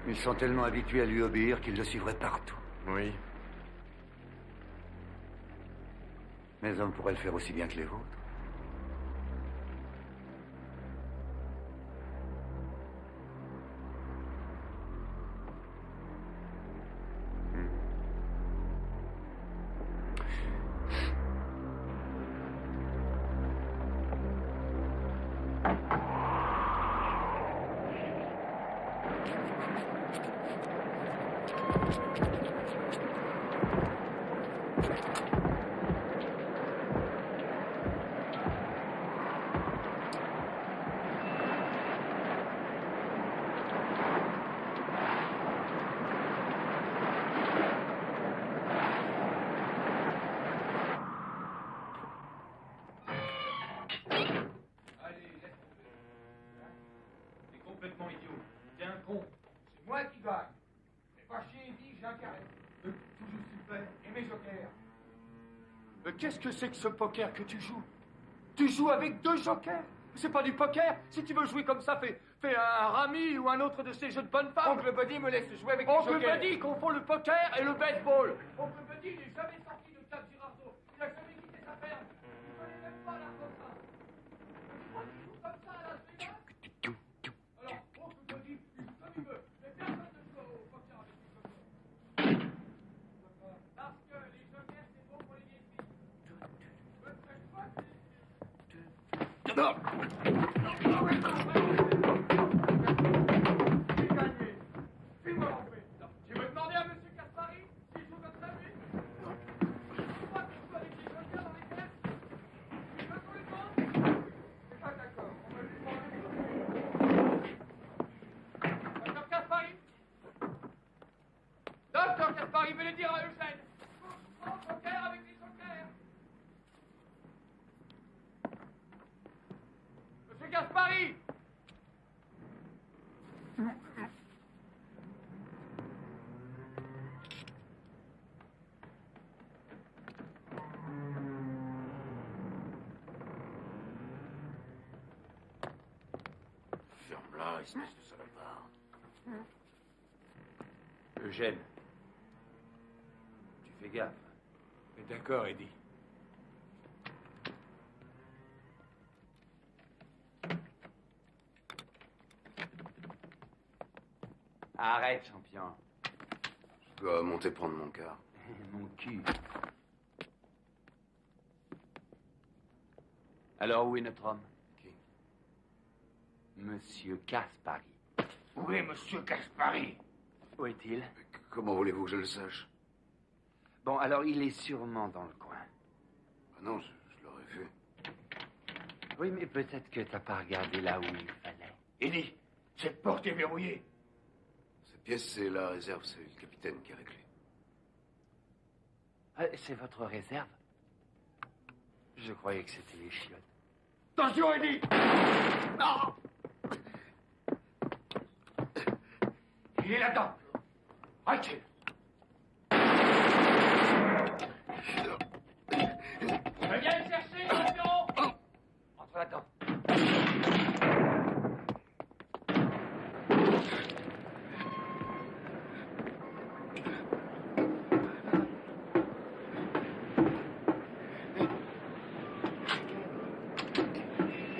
Ils sont tellement habitués à lui obéir qu'ils le suivraient partout. Oui. Mes hommes pourraient le faire aussi bien que les vôtres. Qu'est-ce que c'est que ce poker que tu joues? Tu joues avec 2 jokers? C'est pas du poker. Si tu veux jouer comme ça, fais un rami ou un autre de ces jeux de bonne femme. Oncle Buddy me laisse jouer avec les jokers. Oncle Buddy confond le poker et le baseball. Oncle Buddy, il n'est jamais sorti de Cap Girardeau. Il a jamais quitté sa ferme. Il ne connaît même pas la cosa. Tu crois qu'il joue comme ça à Las Vegas? Alors, Oncle Buddy, il joue comme il veut. Mais personne ne joue au poker avec les jokers. Parce que les jokers, c'est bon pour les vieilles filles. Non. Tu veux demander à M. Caspari s'il joue comme ça, lui? Tu crois qu'il joue avec des jokers dans les caisses? Tu veux qu'on lui demande? C'est pas d'accord. On va lui demander. Docteur Caspari? Docteur Caspari, venez dire à Eugène. Joker avec des jokers. Monsieur Gaspari! Ferme-la, espèce de salopard. Eugène, tu fais gaffe. D'accord, Eddie. Arrête, champion. Je dois monter prendre mon quart. Mon cul. Alors, où est notre homme? Qui? Monsieur Caspari. Où est Monsieur Caspari? Où est-il? Comment voulez-vous que je le sache? Bon, alors il est sûrement dans le coin. Ah non, je l'aurais vu. Oui, mais peut-être que t'as pas regardé là où il fallait. Eddie, cette porte est verrouillée. Cette pièce, c'est la réserve, c'est le capitaine qui a la clé. C'est votre réserve? Je croyais que c'était les chiottes. Attention, Eddie! Non! Il est là-dedans. Arrêtez! Viens le chercher, champion! Entre là-dedans.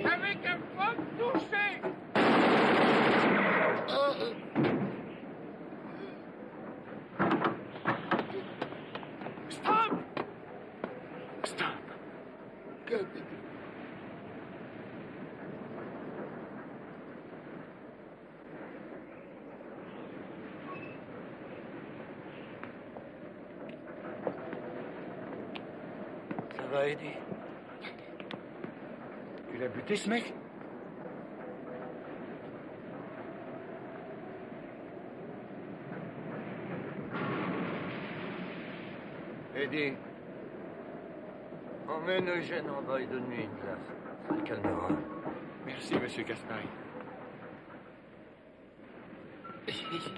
Avec un pomme touché! Stop! Stop! Capitaine. Ça va, Eddie? Tu l'as buté, ce mec? Eddie, emmène Eugène en bas et donne-lui une glace. Ça le calmera. Merci, monsieur Caspari. Tenez.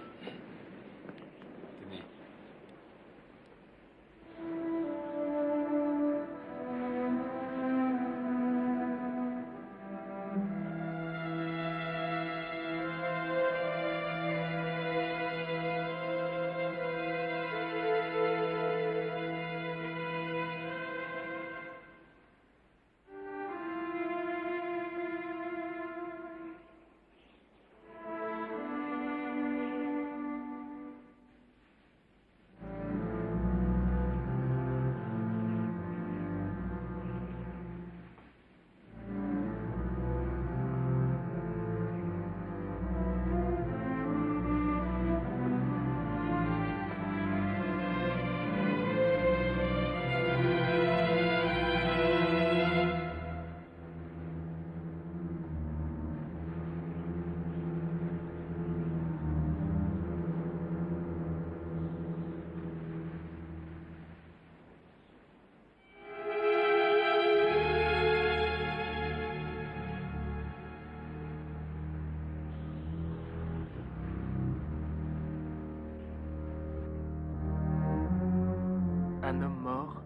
Un homme mort,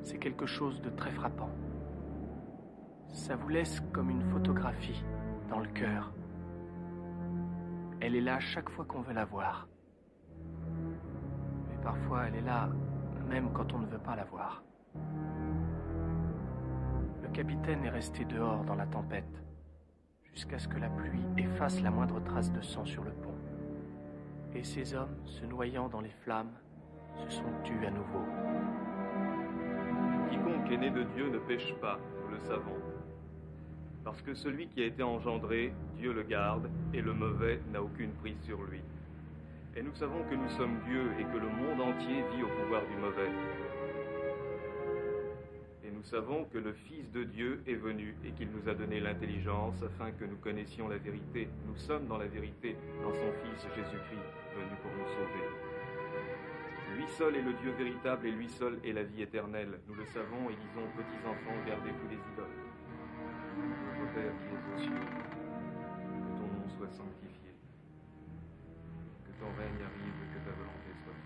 c'est quelque chose de très frappant. Ça vous laisse comme une photographie dans le cœur. Elle est là chaque fois qu'on veut la voir. Mais parfois, elle est là même quand on ne veut pas la voir. Le capitaine est resté dehors dans la tempête, jusqu'à ce que la pluie efface la moindre trace de sang sur le pont. Et ces hommes, se noyant dans les flammes, se sont tus à nouveau. Quiconque est né de Dieu ne pêche pas, nous le savons. Parce que celui qui a été engendré, Dieu le garde, et le mauvais n'a aucune prise sur lui. Et nous savons que nous sommes Dieu et que le monde entier vit au pouvoir du mauvais. Et nous savons que le Fils de Dieu est venu et qu'il nous a donné l'intelligence afin que nous connaissions la vérité. Nous sommes dans la vérité, dans son Fils Jésus-Christ, venu pour nous sauver. Lui seul est le Dieu véritable et lui seul est la vie éternelle. Nous le savons et disons, petits enfants, gardez-vous des idoles. Notre Père qui es aux cieux, que ton nom soit sanctifié, que ton règne arrive et que ta volonté soit faite.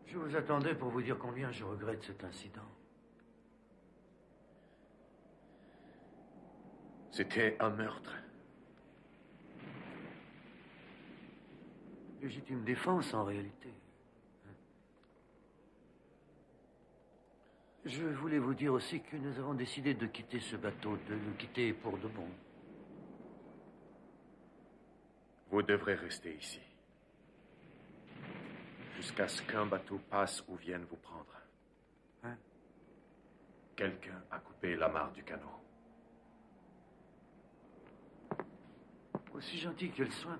Je vous attendais pour vous dire combien je regrette cet incident. C'était un meurtre. Légitime défense, en réalité. Je voulais vous dire aussi que nous avons décidé de quitter ce bateau, de le quitter pour de bon. Vous devrez rester ici. Jusqu'à ce qu'un bateau passe ou vienne vous prendre. Quelqu'un a coupé l'amarre du canot. Aussi gentil qu'elle soit,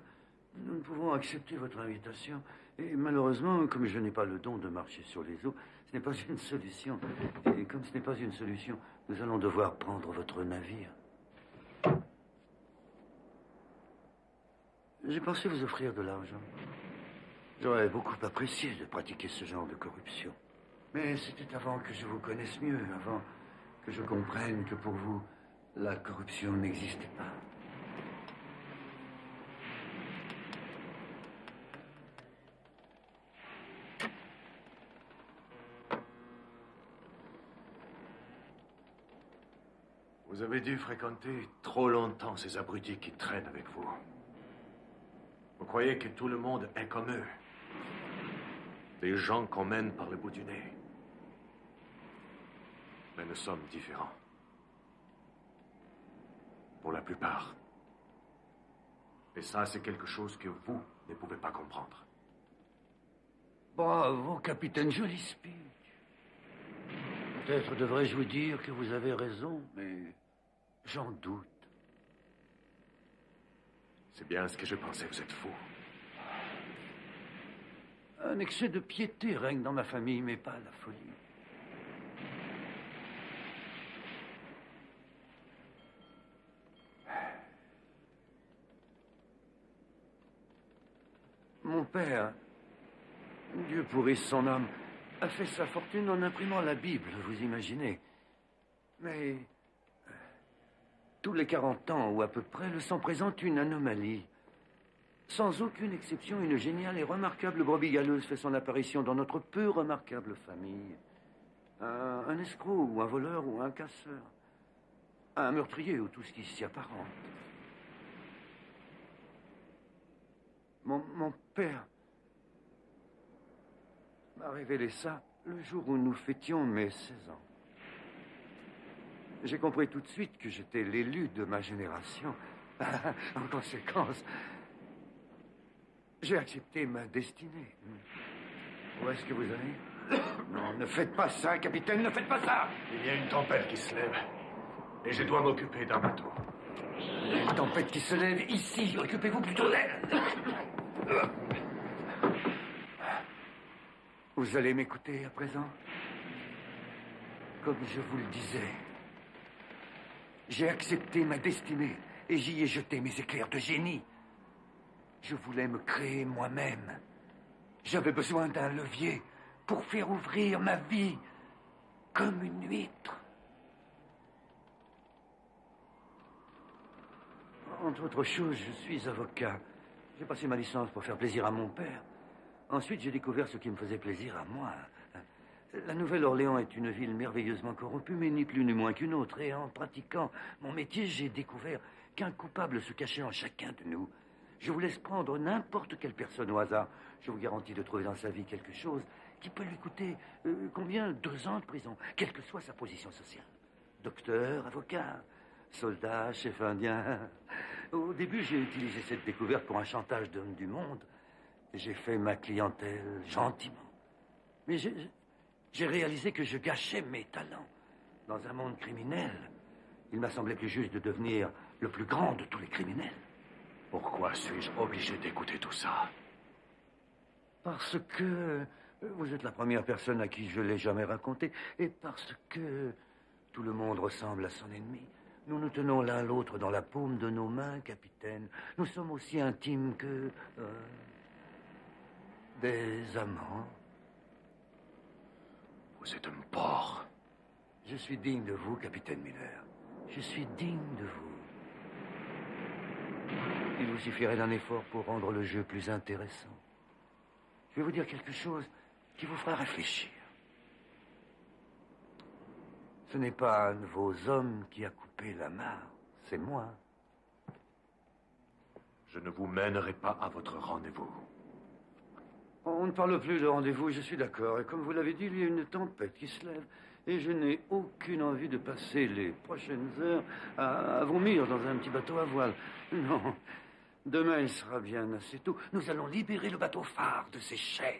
nous ne pouvons accepter votre invitation. Et malheureusement, comme je n'ai pas le don de marcher sur les eaux, ce n'est pas une solution. Et comme ce n'est pas une solution, nous allons devoir prendre votre navire. J'ai pensé vous offrir de l'argent. J'aurais beaucoup apprécié de pratiquer ce genre de corruption. Mais c'était avant que je vous connaisse mieux, avant que je comprenne que pour vous, la corruption n'existait pas. Vous avez dû fréquenter trop longtemps ces abrutis qui traînent avec vous. Vous croyez que tout le monde est comme eux. Des gens qu'on mène par le bout du nez. Mais nous sommes différents. Pour la plupart. Et ça, c'est quelque chose que vous ne pouvez pas comprendre. Bravo, capitaine, joli speech. Peut-être devrais-je vous dire que vous avez raison, mais j'en doute. C'est bien ce que je pensais, vous êtes fou. Un excès de piété règne dans ma famille, mais pas la folie. Mon père, Dieu pourrisse son âme, a fait sa fortune en imprimant la Bible, vous imaginez. Mais tous les 40 ans, ou à peu près, le sang présente une anomalie. Sans aucune exception, une géniale et remarquable brebis galeuse fait son apparition dans notre peu remarquable famille. Un escroc, ou un voleur, ou un casseur. Un meurtrier, ou tout ce qui s'y apparente. Mon père m'a révélé ça le jour où nous fêtions mes 16 ans. J'ai compris tout de suite que j'étais l'élu de ma génération. En conséquence, j'ai accepté ma destinée. Où est-ce que vous allez? Non, ne faites pas ça, capitaine, ne faites pas ça! Il y a une tempête qui se lève. Et je dois m'occuper d'un bateau. Une tempête qui se lève ici. Occupez-vous plutôt d'elle. Vous allez m'écouter à présent? Comme je vous le disais, j'ai accepté ma destinée et j'y ai jeté mes éclairs de génie. Je voulais me créer moi-même. J'avais besoin d'un levier pour faire ouvrir ma vie comme une huître. Entre autres choses, je suis avocat. J'ai passé ma licence pour faire plaisir à mon père. Ensuite, j'ai découvert ce qui me faisait plaisir à moi. La Nouvelle-Orléans est une ville merveilleusement corrompue, mais ni plus ni moins qu'une autre. Et en pratiquant mon métier, j'ai découvert qu'un coupable se cachait en chacun de nous. Je vous laisse prendre n'importe quelle personne au hasard. Je vous garantis de trouver dans sa vie quelque chose qui peut lui coûter, combien? 2 ans de prison, quelle que soit sa position sociale. Docteur, avocat, soldat, chef indien. Au début, j'ai utilisé cette découverte pour un chantage d'homme du monde. J'ai fait ma clientèle gentiment. Mais j'ai réalisé que je gâchais mes talents. Dans un monde criminel, il m'a semblé plus juste de devenir le plus grand de tous les criminels. Pourquoi suis-je obligé d'écouter tout ça? Parce que vous êtes la première personne à qui je l'ai jamais raconté, et parce que tout le monde ressemble à son ennemi. Nous nous tenons l'un l'autre dans la paume de nos mains, capitaine. Nous sommes aussi intimes que des amants. Vous êtes un porc. Je suis digne de vous, capitaine Miller. Je suis digne de vous. Il vous suffirait d'un effort pour rendre le jeu plus intéressant. Je vais vous dire quelque chose qui vous fera réfléchir. Ce n'est pas un de vos hommes qui a coupé l'amarre, c'est moi. Je ne vous mènerai pas à votre rendez-vous. On ne parle plus de rendez-vous, je suis d'accord. Et comme vous l'avez dit, il y a une tempête qui se lève. Et je n'ai aucune envie de passer les prochaines heures à vomir dans un petit bateau à voile. Non. Demain, il sera bien assez tôt. Nous allons libérer le bateau phare de ses chaînes.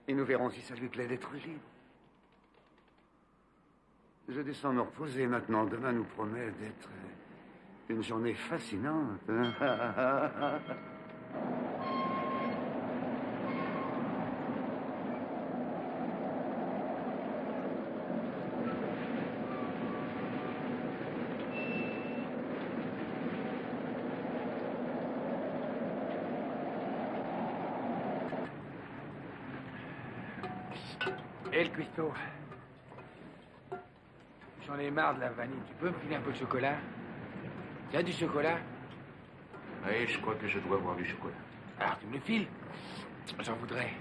Et nous verrons si ça lui plaît d'être libre. Je descends me reposer maintenant. Demain nous promet d'être une journée fascinante. Hé, le cuistot. J'en ai marre de la vanille. Tu peux me filer un peu de chocolat? Tu as du chocolat? Oui, je crois que je dois avoir du chocolat. Alors, tu me le files? J'en voudrais.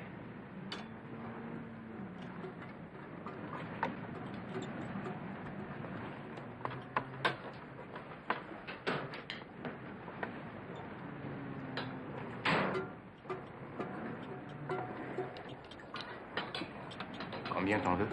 Combien t'en veux?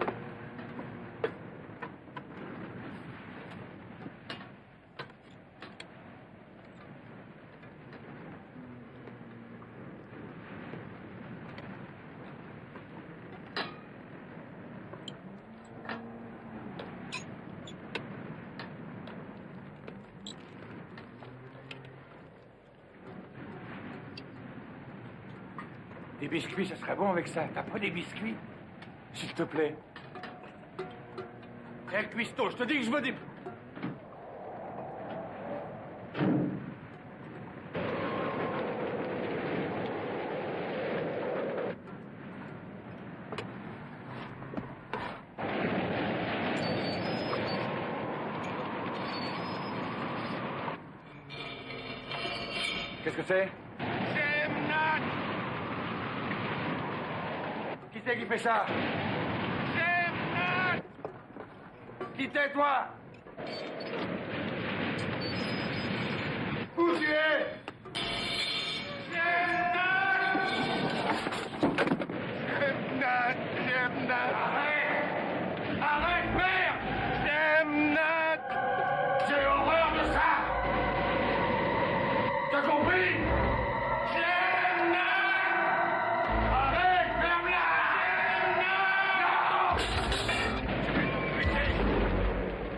Des biscuits, ça serait bon avec ça. T'as pas des biscuits? S'il te plaît. Hé, le cuistot, je te dis que je veux des... Qu'est-ce que c'est? Qui c'est qui fait ça? Qui t'es, toi? Où tu es? Arrête, merde! J'ai horreur de ça! T'as compris? Arrête, ferme-la!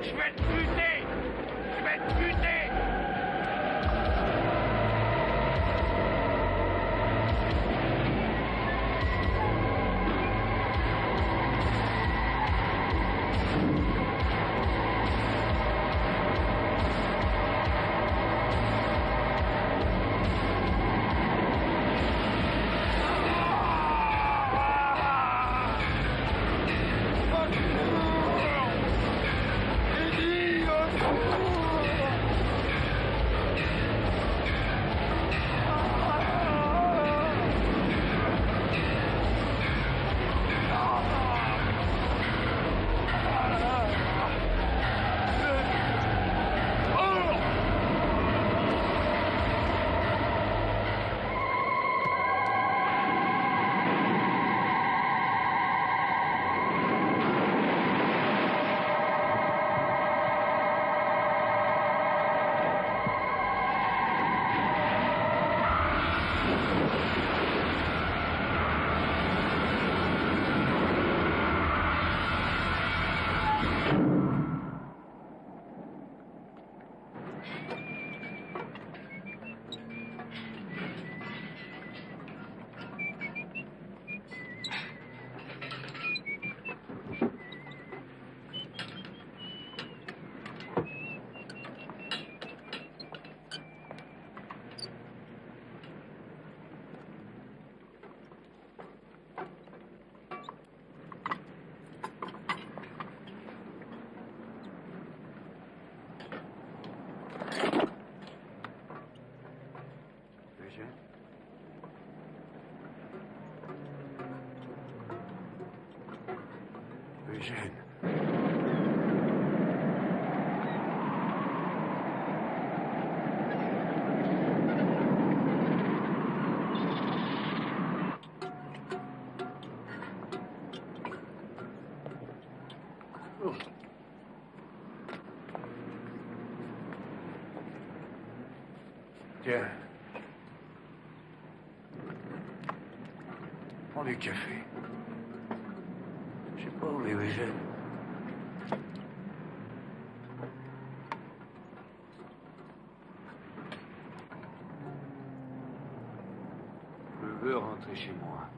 Je vais te buter! Je vais te buter! Eugène. Tiens. Prends du café. Je sais pas où est Eugène. veux rentrer chez moi.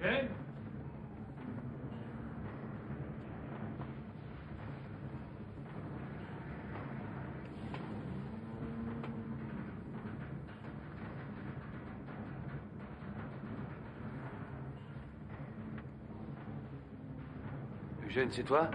Eugène? Eugène, c'est toi?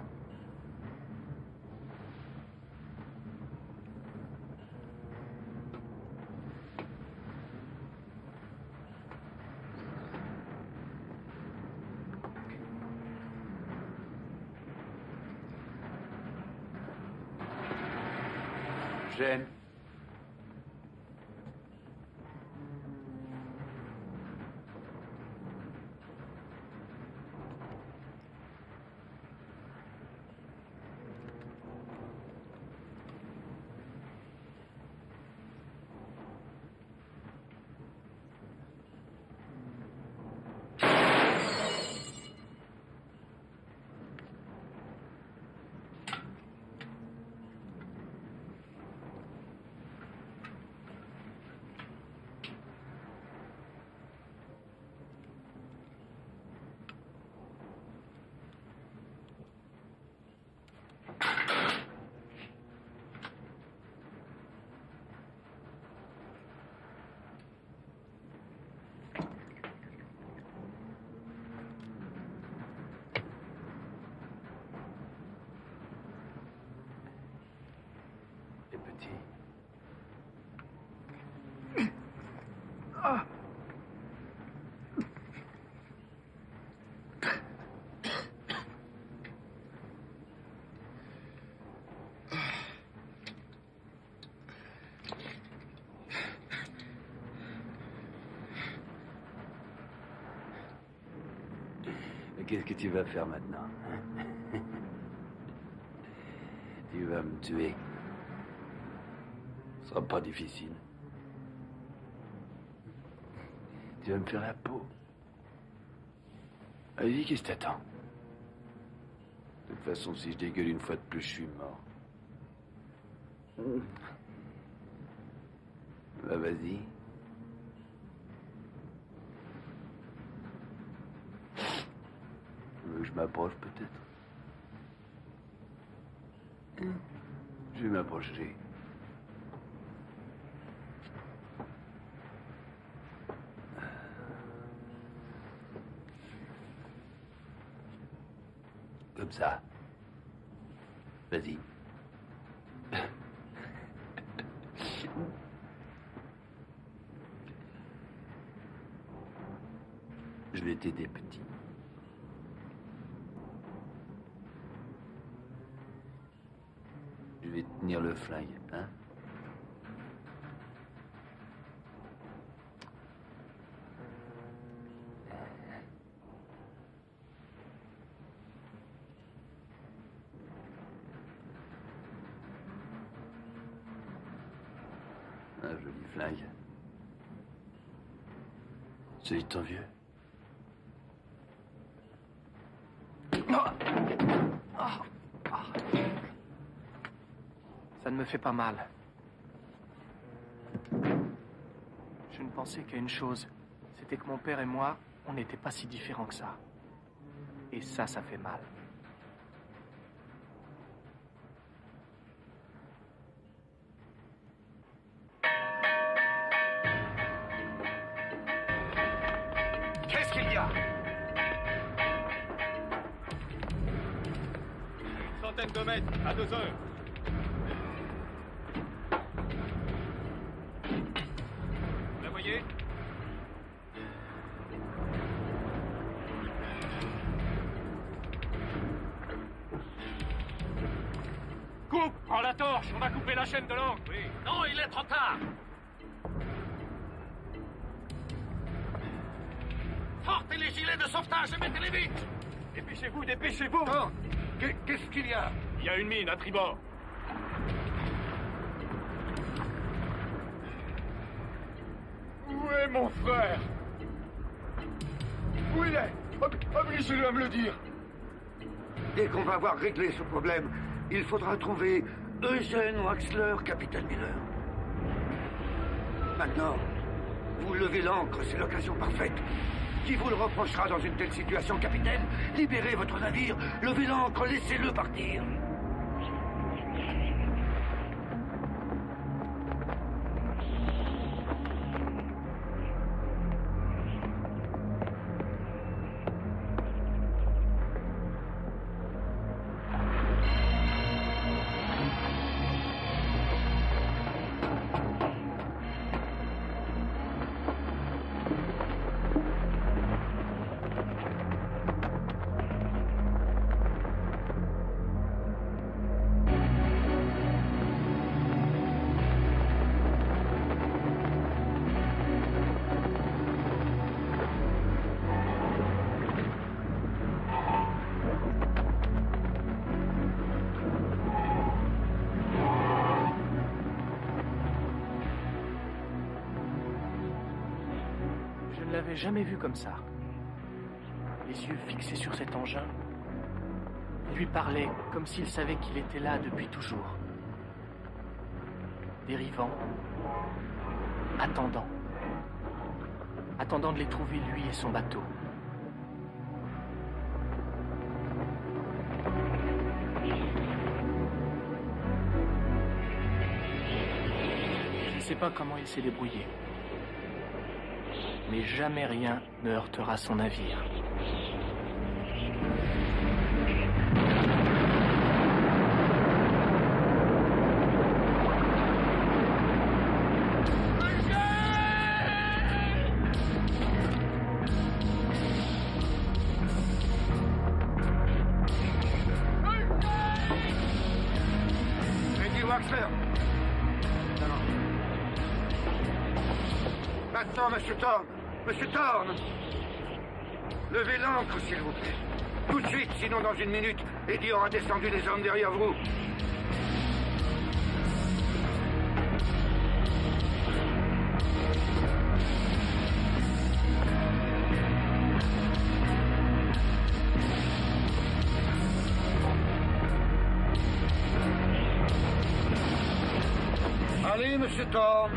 Eugène? Qu'est-ce que tu vas faire maintenant? Tu vas me tuer. Ce sera pas difficile. Tu vas me faire la peau. Vas-y, qu'est-ce que t'attends? De toute façon, si je dégueule une fois de plus, je suis mort. Bah, vas-y. Je m'approche peut-être. Je vais m'approcher. Comme ça. Vas-y. Je vais t'aider, petit. Je vais tenir le flingue, hein? Un joli flingue. Celui de ton vieux. Ça ne me fait pas mal. Je ne pensais qu'à une chose. C'était que mon père et moi, on n'était pas si différents que ça. Et ça fait mal. Qu'est-ce qu'il y a? Une centaine de mètres, à 2 heures. Vous la voyez? Coupe! Prends la torche! On va couper la chaîne de l'angle! Oui. Non, il est trop tard. Sortez les gilets de sauvetage et mettez-les vite. Dépêchez-vous, dépêchez-vous! Oh, qu'est-ce qu'il y a? Il y a une mine à tribord. Où est mon frère? Où il est? Obligez-le à me le dire. Dès qu'on va avoir réglé ce problème, il faudra trouver Eugène Waxler, capitaine Miller. Maintenant, vous levez l'ancre, c'est l'occasion parfaite. Qui vous le reprochera dans une telle situation, capitaine? Libérez votre navire, levez l'ancre, laissez-le partir. Je ne l'avais jamais vu comme ça. Les yeux fixés sur cet engin. Il lui parlait comme s'il savait qu'il était là depuis toujours. Dérivant. Attendant. Attendant de les trouver, lui et son bateau. Je ne sais pas comment il s'est débrouillé. Mais jamais rien ne heurtera son navire. Lady Waxler. Non, non. Maintenant, Monsieur Thorne. Monsieur Thorne! Levez l'ancre, s'il vous plaît. Tout de suite, sinon dans une minute, Eddie aura descendu les hommes derrière vous. Allez, Monsieur Thorne.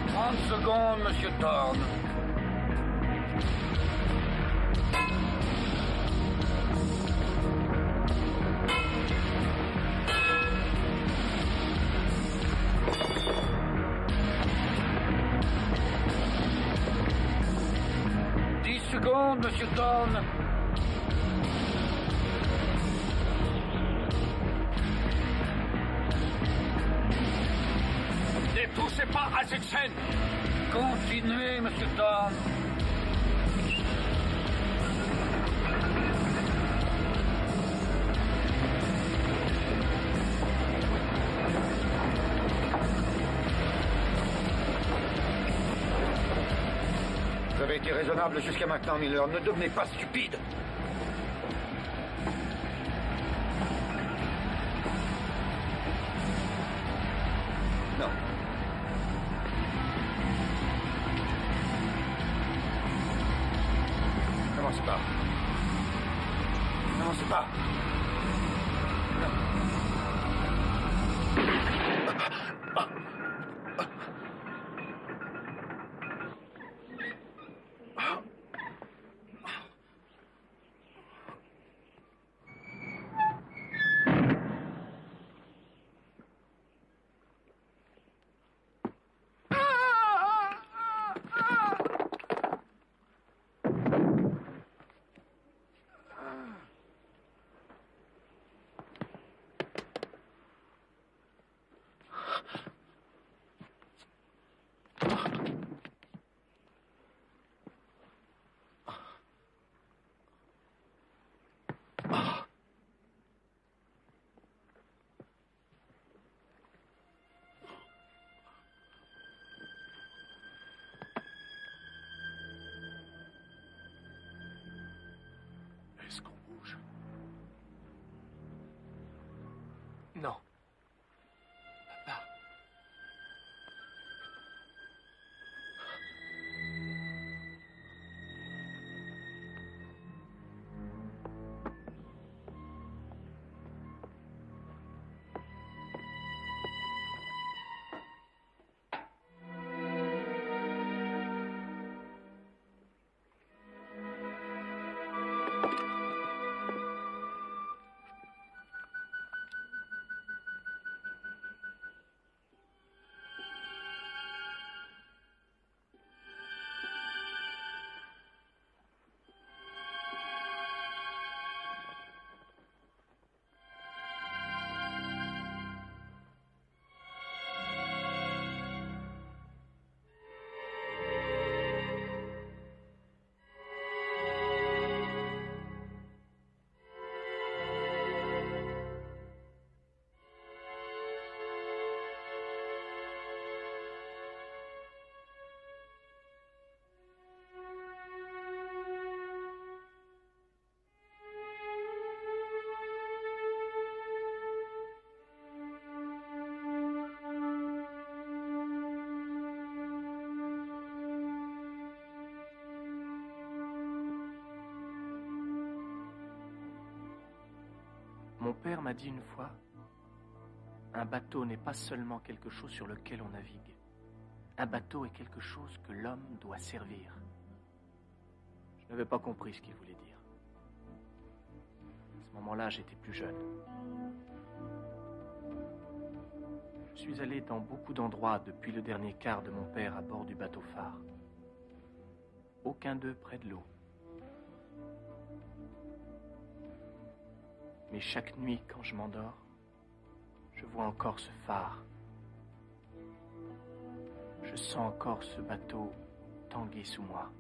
30 secondes, Monsieur Thorne. Secondes, Monsieur Thorne. Ne poussez pas à cette chaîne. Continuez, Monsieur Thorne. Vous avez été raisonnable jusqu'à maintenant, Miller. Ne devenez pas stupide. Non. Commencez pas. Commencez pas. père m'a dit une fois, un bateau n'est pas seulement quelque chose sur lequel on navigue. Un bateau est quelque chose que l'homme doit servir. Je n'avais pas compris ce qu'il voulait dire. À ce moment-là, j'étais plus jeune. Je suis allé dans beaucoup d'endroits depuis le dernier quart de mon père à bord du bateau phare. Aucun d'eux près de l'eau. Mais chaque nuit, quand je m'endors, je vois encore ce phare. Je sens encore ce bateau tanguer sous moi.